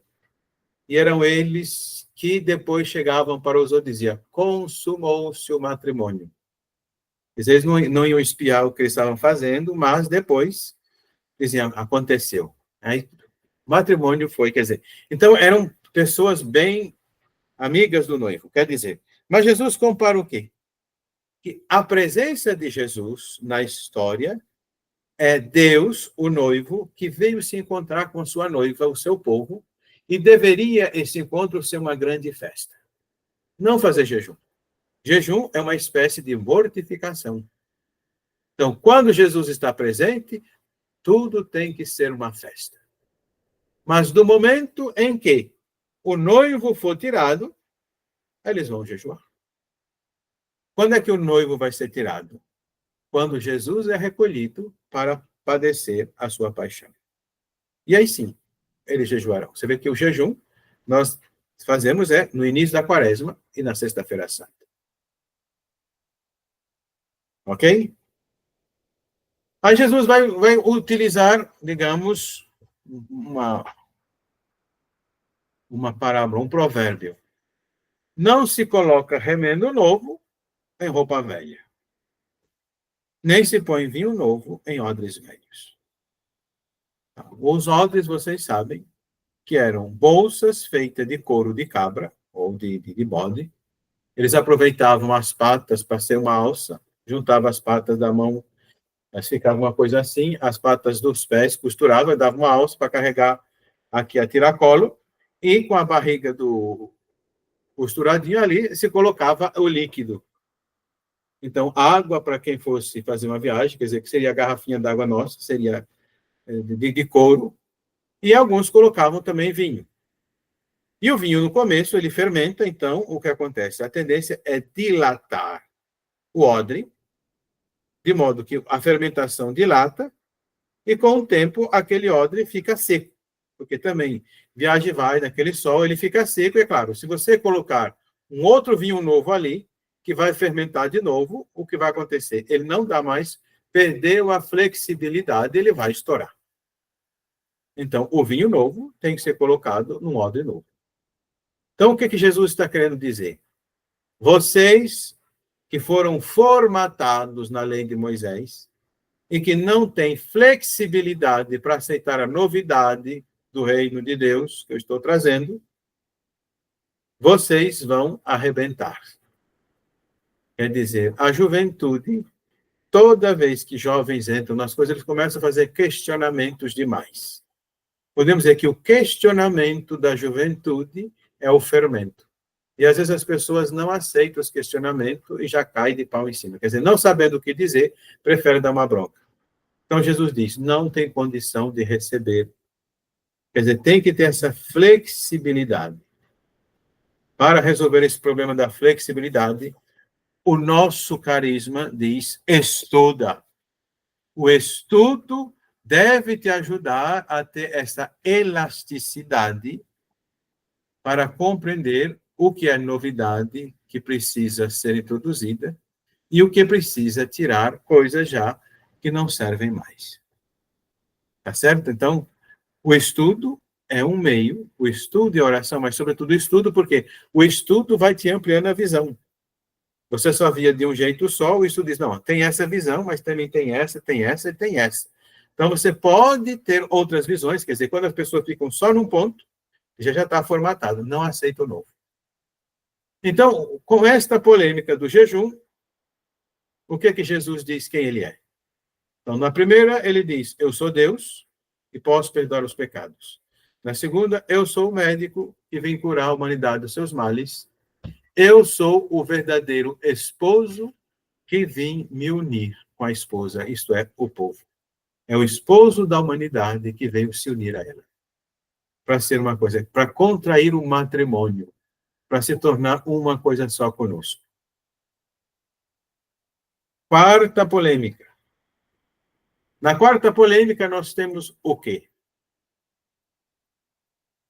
e eram eles que depois chegavam para os outros e diziam, consumou-se o matrimônio. Eles não iam espiar o que eles estavam fazendo, mas depois diziam, aconteceu. Aí, o matrimônio foi, quer dizer, então eram pessoas bem amigas do noivo, quer dizer, mas Jesus compara o quê? Que a presença de Jesus na história é Deus, o noivo, que veio se encontrar com sua noiva, o seu povo, e deveria esse encontro ser uma grande festa. Não fazer jejum. Jejum é uma espécie de mortificação. Então, quando Jesus está presente, tudo tem que ser uma festa. Mas do momento em que o noivo for tirado, eles vão jejuar. Quando é que o noivo vai ser tirado? Quando Jesus é recolhido para padecer a sua paixão. E aí sim, eles jejuarão. Você vê que o jejum nós fazemos no início da quaresma e na sexta-feira santa. Ok? Aí Jesus vai utilizar, digamos, uma parábola, um provérbio. Não se coloca remendo novo em roupa velha, nem se põe vinho novo em odres velhos. Os odres, vocês sabem, que eram bolsas feitas de couro de cabra, ou de bode. Eles aproveitavam as patas para ser uma alça, juntavam as patas da mão, mas ficava uma coisa assim, as patas dos pés costuravam, davam uma alça para carregar aqui a tiracolo, e com a barriga do costuradinho ali, se colocava o líquido. Então, água para quem fosse fazer uma viagem, quer dizer, que seria a garrafinha d'água nossa, seria de couro, e alguns colocavam também vinho. E o vinho, no começo, ele fermenta, então, o que acontece? A tendência é dilatar o odre, de modo que a fermentação dilata, e com o tempo, aquele odre fica seco. Porque também, viaja e vai naquele sol, ele fica seco, e é claro, se você colocar um outro vinho novo ali, que vai fermentar de novo, o que vai acontecer? Ele não dá mais, perdeu a flexibilidade, ele vai estourar. Então, o vinho novo tem que ser colocado num odre novo. Então, o que Jesus está querendo dizer? Vocês que foram formatados na lei de Moisés e que não têm flexibilidade para aceitar a novidade do reino de Deus que eu estou trazendo, vocês vão arrebentar. Quer dizer, a juventude, toda vez que jovens entram nas coisas, eles começam a fazer questionamentos demais. Podemos dizer que o questionamento da juventude é o fermento. E às vezes as pessoas não aceitam os questionamentos e já caem de pau em cima. Quer dizer, não sabendo o que dizer, preferem dar uma bronca. Então Jesus diz, não tem condição de receber. Quer dizer, tem que ter essa flexibilidade. Para resolver esse problema da flexibilidade, o nosso carisma diz, estuda. O estudo deve te ajudar a ter essa elasticidade para compreender o que é novidade que precisa ser introduzida e o que precisa tirar coisas já que não servem mais. Tá certo? Então, o estudo é um meio, o estudo e a oração, mas sobretudo o estudo, porque o estudo vai te ampliando a visão. Você só via de um jeito só, o estudo diz, não, tem essa visão, mas também tem essa e tem essa. Então, você pode ter outras visões, quer dizer, quando as pessoas ficam só num ponto, já está formatado, não aceita o novo. Então, com esta polêmica do jejum, o que Jesus diz quem ele é? Então, na primeira, ele diz, eu sou Deus e posso perdoar os pecados. Na segunda, eu sou o médico e vim curar a humanidade dos seus males. Eu sou o verdadeiro esposo que vim me unir com a esposa, isto é, o povo. É o esposo da humanidade que veio se unir a ela. Para ser uma coisa, para contrair um matrimônio, para se tornar uma coisa só conosco. Quarta polêmica. Na quarta polêmica, nós temos o quê?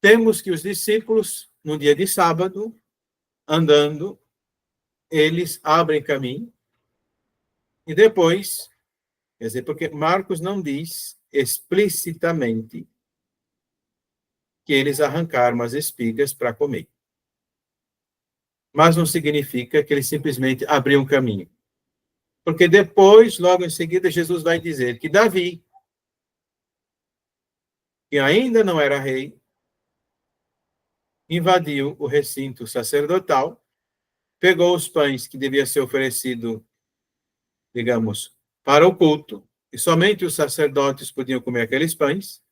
Temos que os discípulos, no dia de sábado, andando, eles abrem caminho, e depois, quer dizer, porque Marcos não diz explicitamente que eles arrancaram as espigas para comer. Mas não significa que eles simplesmente abriam caminho. Porque depois, logo em seguida, Jesus vai dizer que Davi, que ainda não era rei, invadiu o recinto sacerdotal, pegou os pães que devia ser oferecido, digamos, para o culto, e somente os sacerdotes podiam comer aqueles pães.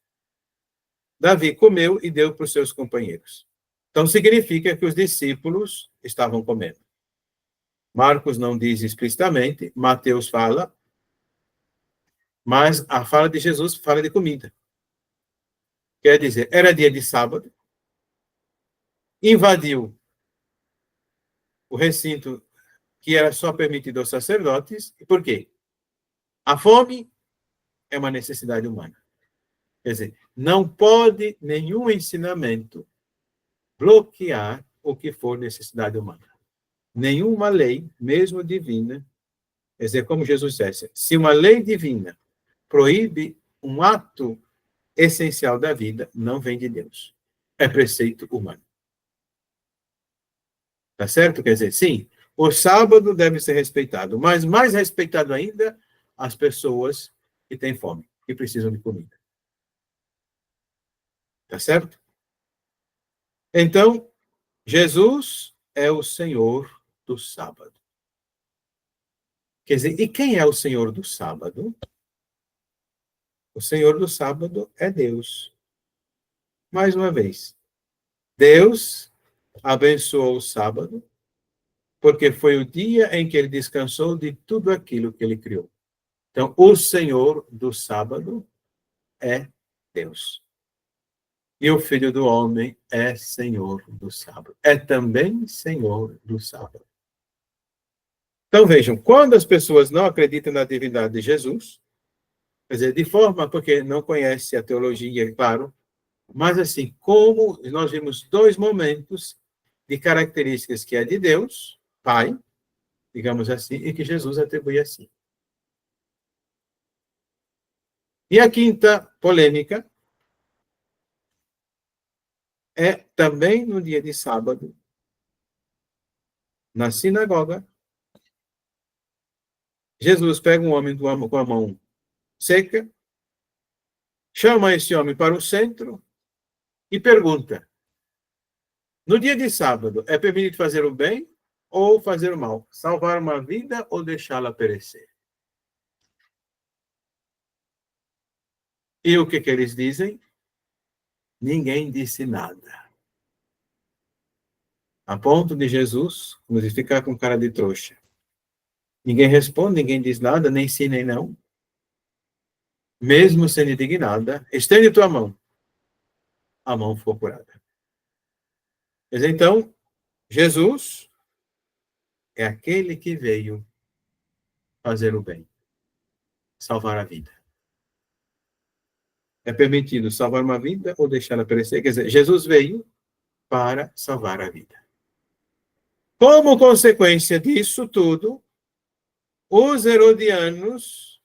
Davi comeu e deu para os seus companheiros. Então, significa que os discípulos estavam comendo. Marcos não diz explicitamente, Mateus fala, mas a fala de Jesus fala de comida. Quer dizer, era dia de sábado, invadiu o recinto que era só permitido aos sacerdotes. E por quê? A fome é uma necessidade humana. Quer dizer, não pode nenhum ensinamento bloquear o que for necessidade humana. Nenhuma lei, mesmo divina, quer dizer, como Jesus disse, se uma lei divina proíbe um ato essencial da vida, não vem de Deus. É preceito humano. Tá certo? Quer dizer, sim, o sábado deve ser respeitado, mas mais respeitado ainda as pessoas que têm fome, que precisam de comida. Tá certo? Então, Jesus é o Senhor do sábado. Quer dizer, e quem é o Senhor do sábado? O Senhor do sábado é Deus. Mais uma vez, Deus abençoou o sábado, porque foi o dia em que ele descansou de tudo aquilo que ele criou. Então, o Senhor do sábado é Deus. E o Filho do Homem é Senhor do sábado. É também Senhor do sábado. Então, vejam, quando as pessoas não acreditam na divindade de Jesus, quer dizer, de forma, porque não conhece a teologia, é claro, mas assim, como nós vimos dois momentos de características que é de Deus, Pai, digamos assim, e que Jesus atribui assim. E a quinta polêmica é também no dia de sábado, na sinagoga, Jesus pega um homem com a mão seca, chama esse homem para o centro e pergunta: no dia de sábado, é permitido fazer o bem ou fazer o mal? Salvar uma vida ou deixá-la perecer? E o que eles dizem? Ninguém disse nada. a ponto de Jesus, como diz, ficar com cara de trouxa. Ninguém responde, ninguém diz nada, nem sim, nem não. Mesmo sendo indignada, estende tua mão. A mão foi curada. Mas então, Jesus é aquele que veio fazer o bem, salvar a vida. É permitido salvar uma vida ou deixá-la perecer? Quer dizer, Jesus veio para salvar a vida. Como consequência disso tudo, os herodianos,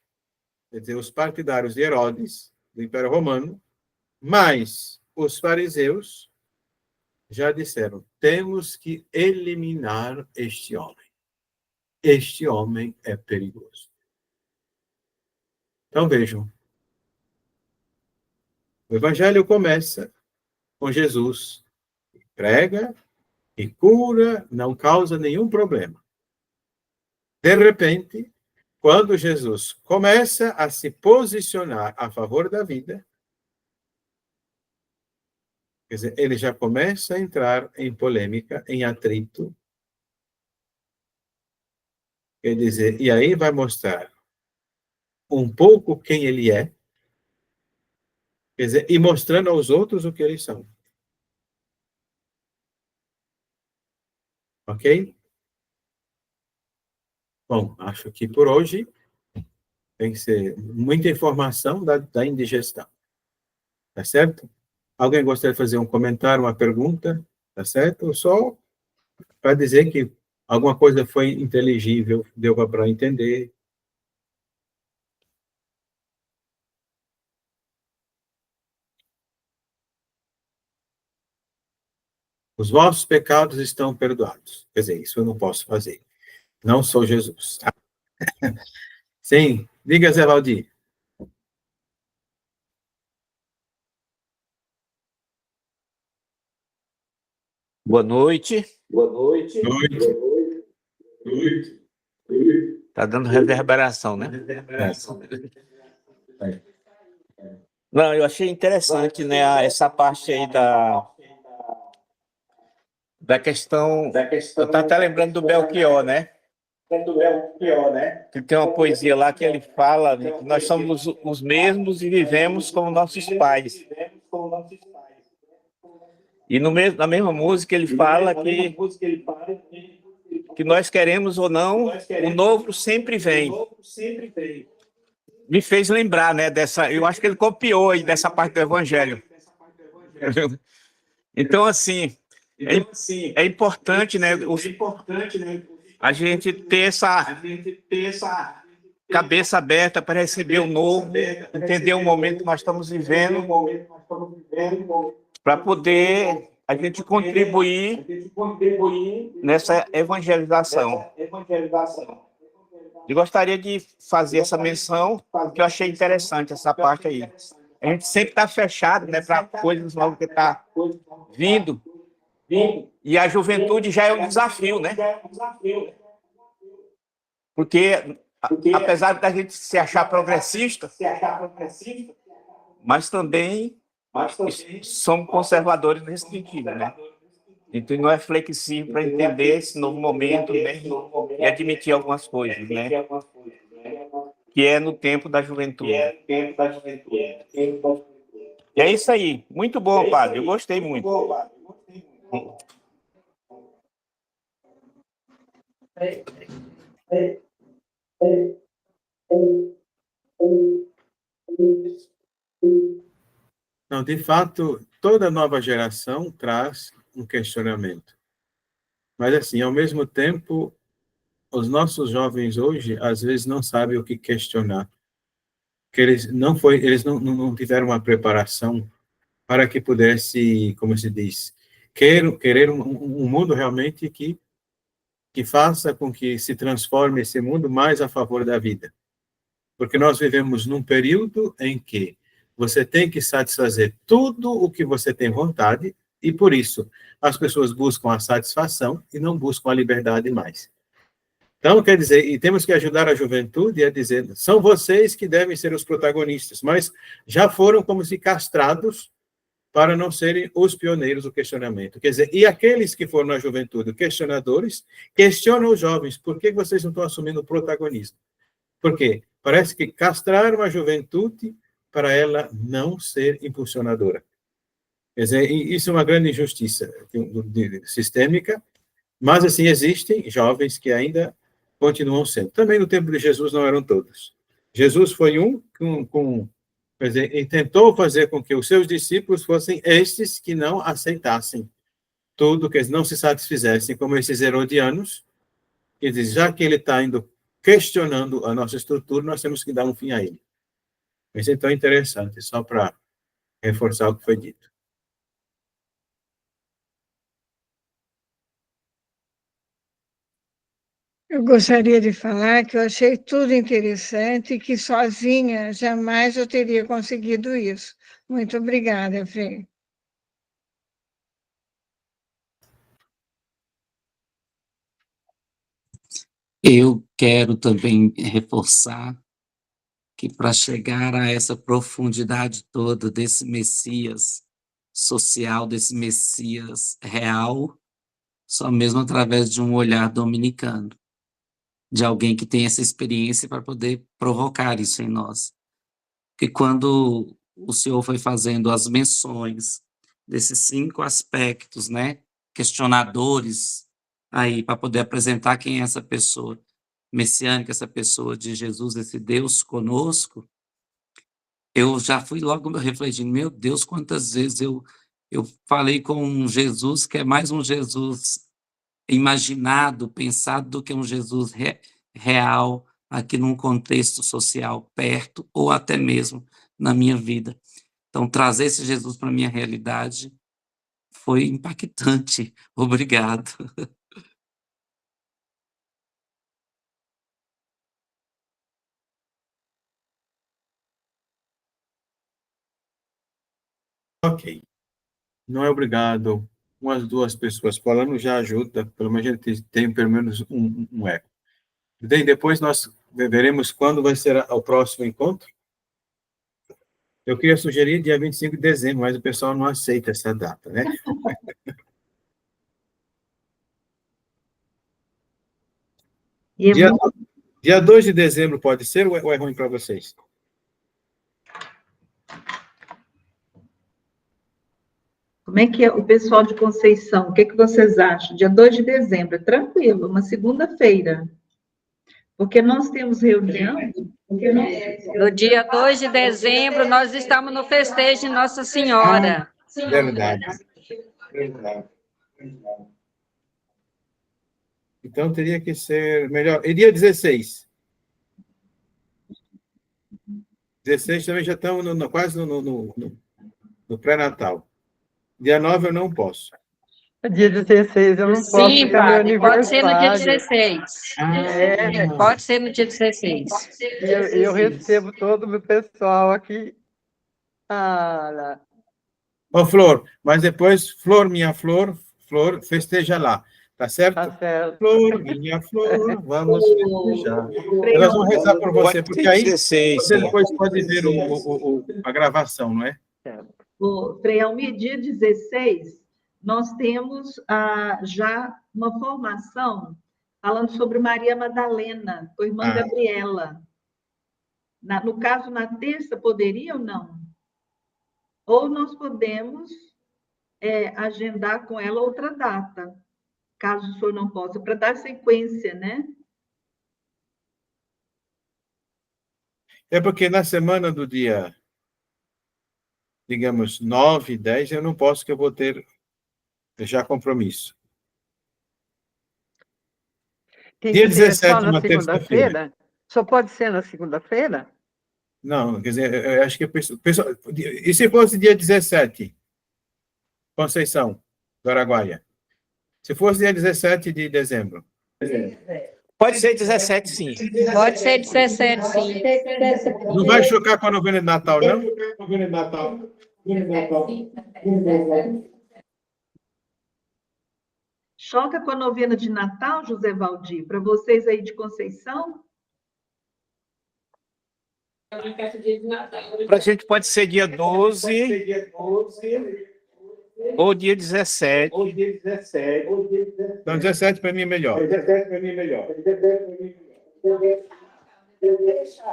quer dizer, os partidários de Herodes, do Império Romano, mais os fariseus, já disseram: temos que eliminar este homem. Este homem é perigoso. Então vejam, o evangelho começa com Jesus, que prega e cura, não causa nenhum problema. De repente, quando Jesus começa a se posicionar a favor da vida, quer dizer, ele já começa a entrar em polêmica, em atrito. Quer dizer, e aí vai mostrar um pouco quem ele é, quer dizer, e mostrando aos outros o que eles são. Ok? Bom, acho que por hoje tem que ser muita informação da indigestão. Tá certo? Alguém gostaria de fazer um comentário, uma pergunta? Tá certo? Só para dizer que alguma coisa foi inteligível, deu para entender. Os vossos pecados estão perdoados. Quer dizer, isso eu não posso fazer. Não sou Jesus. Tá? Sim, diga, Zé Valdir. Boa noite. Noite. Tá dando reverberação, né? Não, eu achei interessante, né, essa parte aí da questão. Eu tava até lembrando do Belchior, né? Que tem uma poesia lá que ele fala, né, que nós somos os mesmos e vivemos como nossos pais. E na mesma música ele fala que nós queremos ou não, o novo sempre vem. Me fez lembrar, né, dessa. Eu acho que ele copiou aí dessa parte do Evangelho. Então, assim, é importante, né, a gente ter essa cabeça aberta para receber o novo, entender o momento que nós estamos vivendo, para poder a gente contribuir nessa evangelização. Eu gostaria de fazer essa menção, porque eu achei interessante essa parte aí. A gente sempre está fechado, né, para coisas novas que está vindo, e a juventude já é um desafio, né? Porque, apesar da gente se achar progressista, mas também somos conservadores nesse sentido, né? Então, não é flexível para entender esse novo momento, né, e admitir algumas coisas, né? Que é no tempo da juventude. E é isso aí. Muito bom, padre. Eu gostei muito. Não, de fato, toda nova geração traz um questionamento. Mas, assim, ao mesmo tempo, os nossos jovens hoje, às vezes, não sabem o que questionar. Que eles não tiveram uma preparação para que pudesse, como se diz, querer um mundo realmente que faça com que se transforme esse mundo mais a favor da vida. Porque nós vivemos num período em que você tem que satisfazer tudo o que você tem vontade, e por isso as pessoas buscam a satisfação e não buscam a liberdade mais. Então, quer dizer, e temos que ajudar a juventude a dizer, são vocês que devem ser os protagonistas, mas já foram como se castrados para não serem os pioneiros do questionamento. Quer dizer, e aqueles que foram na juventude questionadores, questionam os jovens, por que vocês não estão assumindo o protagonismo? Por quê? Parece que castraram a juventude para ela não ser impulsionadora. Quer dizer, isso é uma grande injustiça sistêmica, mas, assim, existem jovens que ainda continuam sendo. Também no tempo de Jesus não eram todos. Jesus foi quer dizer, e tentou fazer com que os seus discípulos fossem estes que não aceitassem tudo, que eles não se satisfizessem, como esses herodianos, que dizem, já que ele está indo questionando a nossa estrutura, nós temos que dar um fim a ele. Isso então é interessante, só para reforçar o que foi dito. Eu gostaria de falar que eu achei tudo interessante e que sozinha jamais eu teria conseguido isso. Muito obrigada, Frei. Eu quero também reforçar que para chegar a essa profundidade toda desse Messias social, desse Messias real, só mesmo através de um olhar dominicano, de alguém que tem essa experiência para poder provocar isso em nós. Porque quando o Senhor foi fazendo as menções desses 5 aspectos, né, questionadores, aí, para poder apresentar quem é essa pessoa messiânica, essa pessoa de Jesus, esse Deus conosco, eu já fui logo refletindo, meu Deus, quantas vezes eu falei com um Jesus que é mais um Jesus imaginado, pensado, do que um Jesus real, aqui num contexto social perto, ou até mesmo na minha vida. Então, trazer esse Jesus para a minha realidade foi impactante. Obrigado. Ok. Não é obrigado. Umas 2 pessoas falando já ajuda, pelo menos a gente tem pelo menos um eco. Daí depois nós veremos quando vai ser o próximo encontro. Eu queria sugerir dia 25 de dezembro, mas o pessoal não aceita essa data, né? Dia 2 de dezembro pode ser ou é ruim para vocês? Como é que é o pessoal de Conceição? O que vocês acham? Dia 2 de dezembro, é tranquilo, uma segunda-feira. Porque nós temos reunião. No dia 2 de dezembro, nós estamos no festejo de Nossa Senhora. Verdade. Então teria que ser melhor. E dia 16? 16 também já estamos quase no pré-natal. Dia 9 eu não posso. Dia 16 eu não posso, Sim, porque é meu padre, pode ser no dia aniversário. 16. É, Pode ser no dia 16. eu recebo todo o meu pessoal aqui. Ah, Ô, Flor, mas depois, Flor, minha Flor, festeja lá, tá certo? tá certo. Flor, minha Flor, vamos festejar. Elas vão rezar por você, porque aí 16, você sim. depois pode ver a gravação, não é? O Frei Almir, dia 16, nós temos já uma formação falando sobre Maria Madalena, com a irmã Gabriela. No caso, na terça, poderia ou não? Ou nós podemos agendar com ela outra data, caso o senhor não possa, para dar sequência, né? É porque na semana do dia, digamos, 9, 10, eu não posso, que eu vou ter já compromisso. Tem Dia que ser só 17, na uma terça-feira. segunda-feira? Só pode ser na segunda-feira? Não, quer dizer, eu acho que pessoal. E se fosse dia 17? Conceição, do Araguaia. Se fosse dia 17 de dezembro. Pode ser 17, sim. Pode ser 17, sim. Não vai chocar com a novena de Natal, não? Choca com a novena de Natal, José Valdir, para vocês aí de Conceição? Para a gente pode ser dia 12. Ou dia 17. Então, 17 para mim é melhor.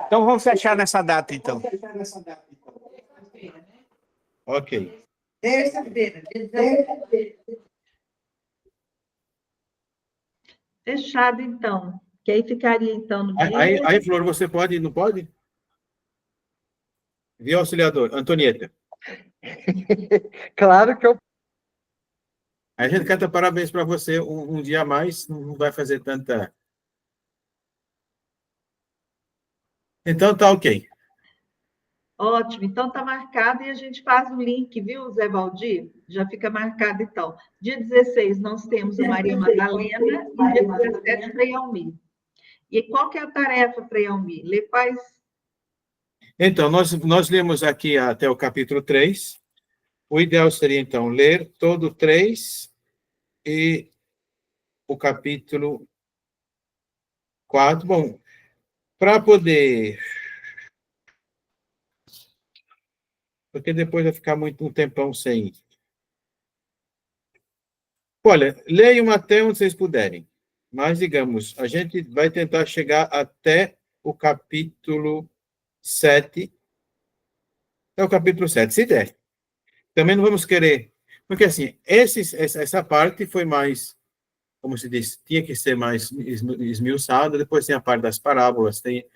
Então vamos fechar nessa data, então. Ok. Terça-feira. Fechado, então. Que aí ficaria, então, no dia... Aí, Flor, você pode, não pode? Viu, auxiliador? Antonieta. Claro que eu. A gente canta parabéns para você um dia a mais, não vai fazer tanta... Então, tá ok. Ótimo, então está marcado e a gente faz o link, viu, Zé Valdir? Já fica marcado, então. Dia 16 nós temos a Maria Madalena e dia 17 Frei Almir. E qual que é a tarefa, Frei Almir? Ler quais? Então, nós lemos aqui até o capítulo 3. O ideal seria, então, ler todo o 3 e o capítulo 4. Bom, para poder... Porque depois vai ficar um tempão sem... Olha, leiam até onde vocês puderem. Mas, digamos, a gente vai tentar chegar até o capítulo 7. Até o capítulo 7, se der. Também não vamos querer... Porque, assim, essa parte foi mais, como se diz, tinha que ser mais esmiuçada. Depois tem a parte das parábolas, tem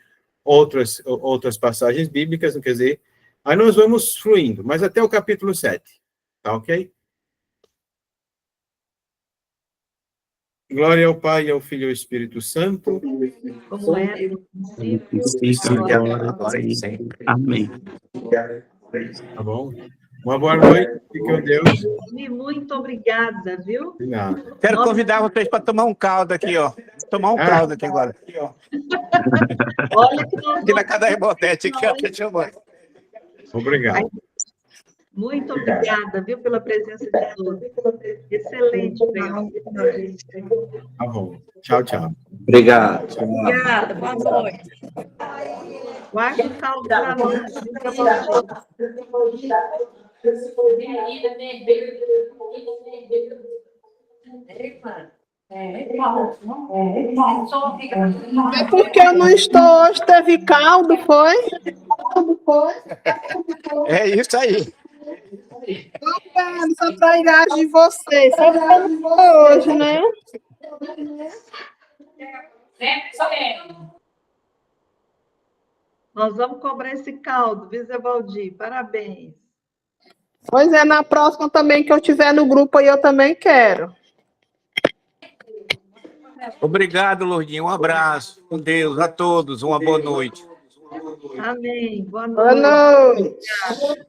outras passagens bíblicas, quer dizer, aí nós vamos fluindo, mas até o capítulo 7. Tá ok? Glória ao Pai, ao Filho e ao Espírito Santo. Como é no princípio, Agora e sempre. Amém. Tá bom? Uma boa noite, fique com Deus. Muito obrigada, viu? De nada. Quero convidar vocês para tomar um caldo aqui, ó. Tomar um caldo aqui agora. Olha que nós Aqui na casa da Rebotete, aqui, ó. Deixa eu ver. Obrigado. Muito obrigada, viu, pela presença de todos. Excelente, Frei Almir. Tá bom. Tchau, tchau. Obrigado. Obrigada, boa noite. Guarde o caldo para nós. É porque eu não estou hoje, teve caldo, foi? É isso aí. Essa trairagem de vocês. Só que eu não estou hoje, né? Nós vamos cobrar esse caldo, viu, Zé Valdir? Parabéns. Pois é, na próxima também que eu tiver no grupo aí, eu também quero. Obrigado, Lourdinha. Um abraço. Com Deus a todos. Uma boa noite. Amém. Boa Boa noite. noite.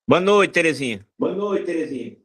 Boa noite, Terezinha. Boa noite, Terezinha.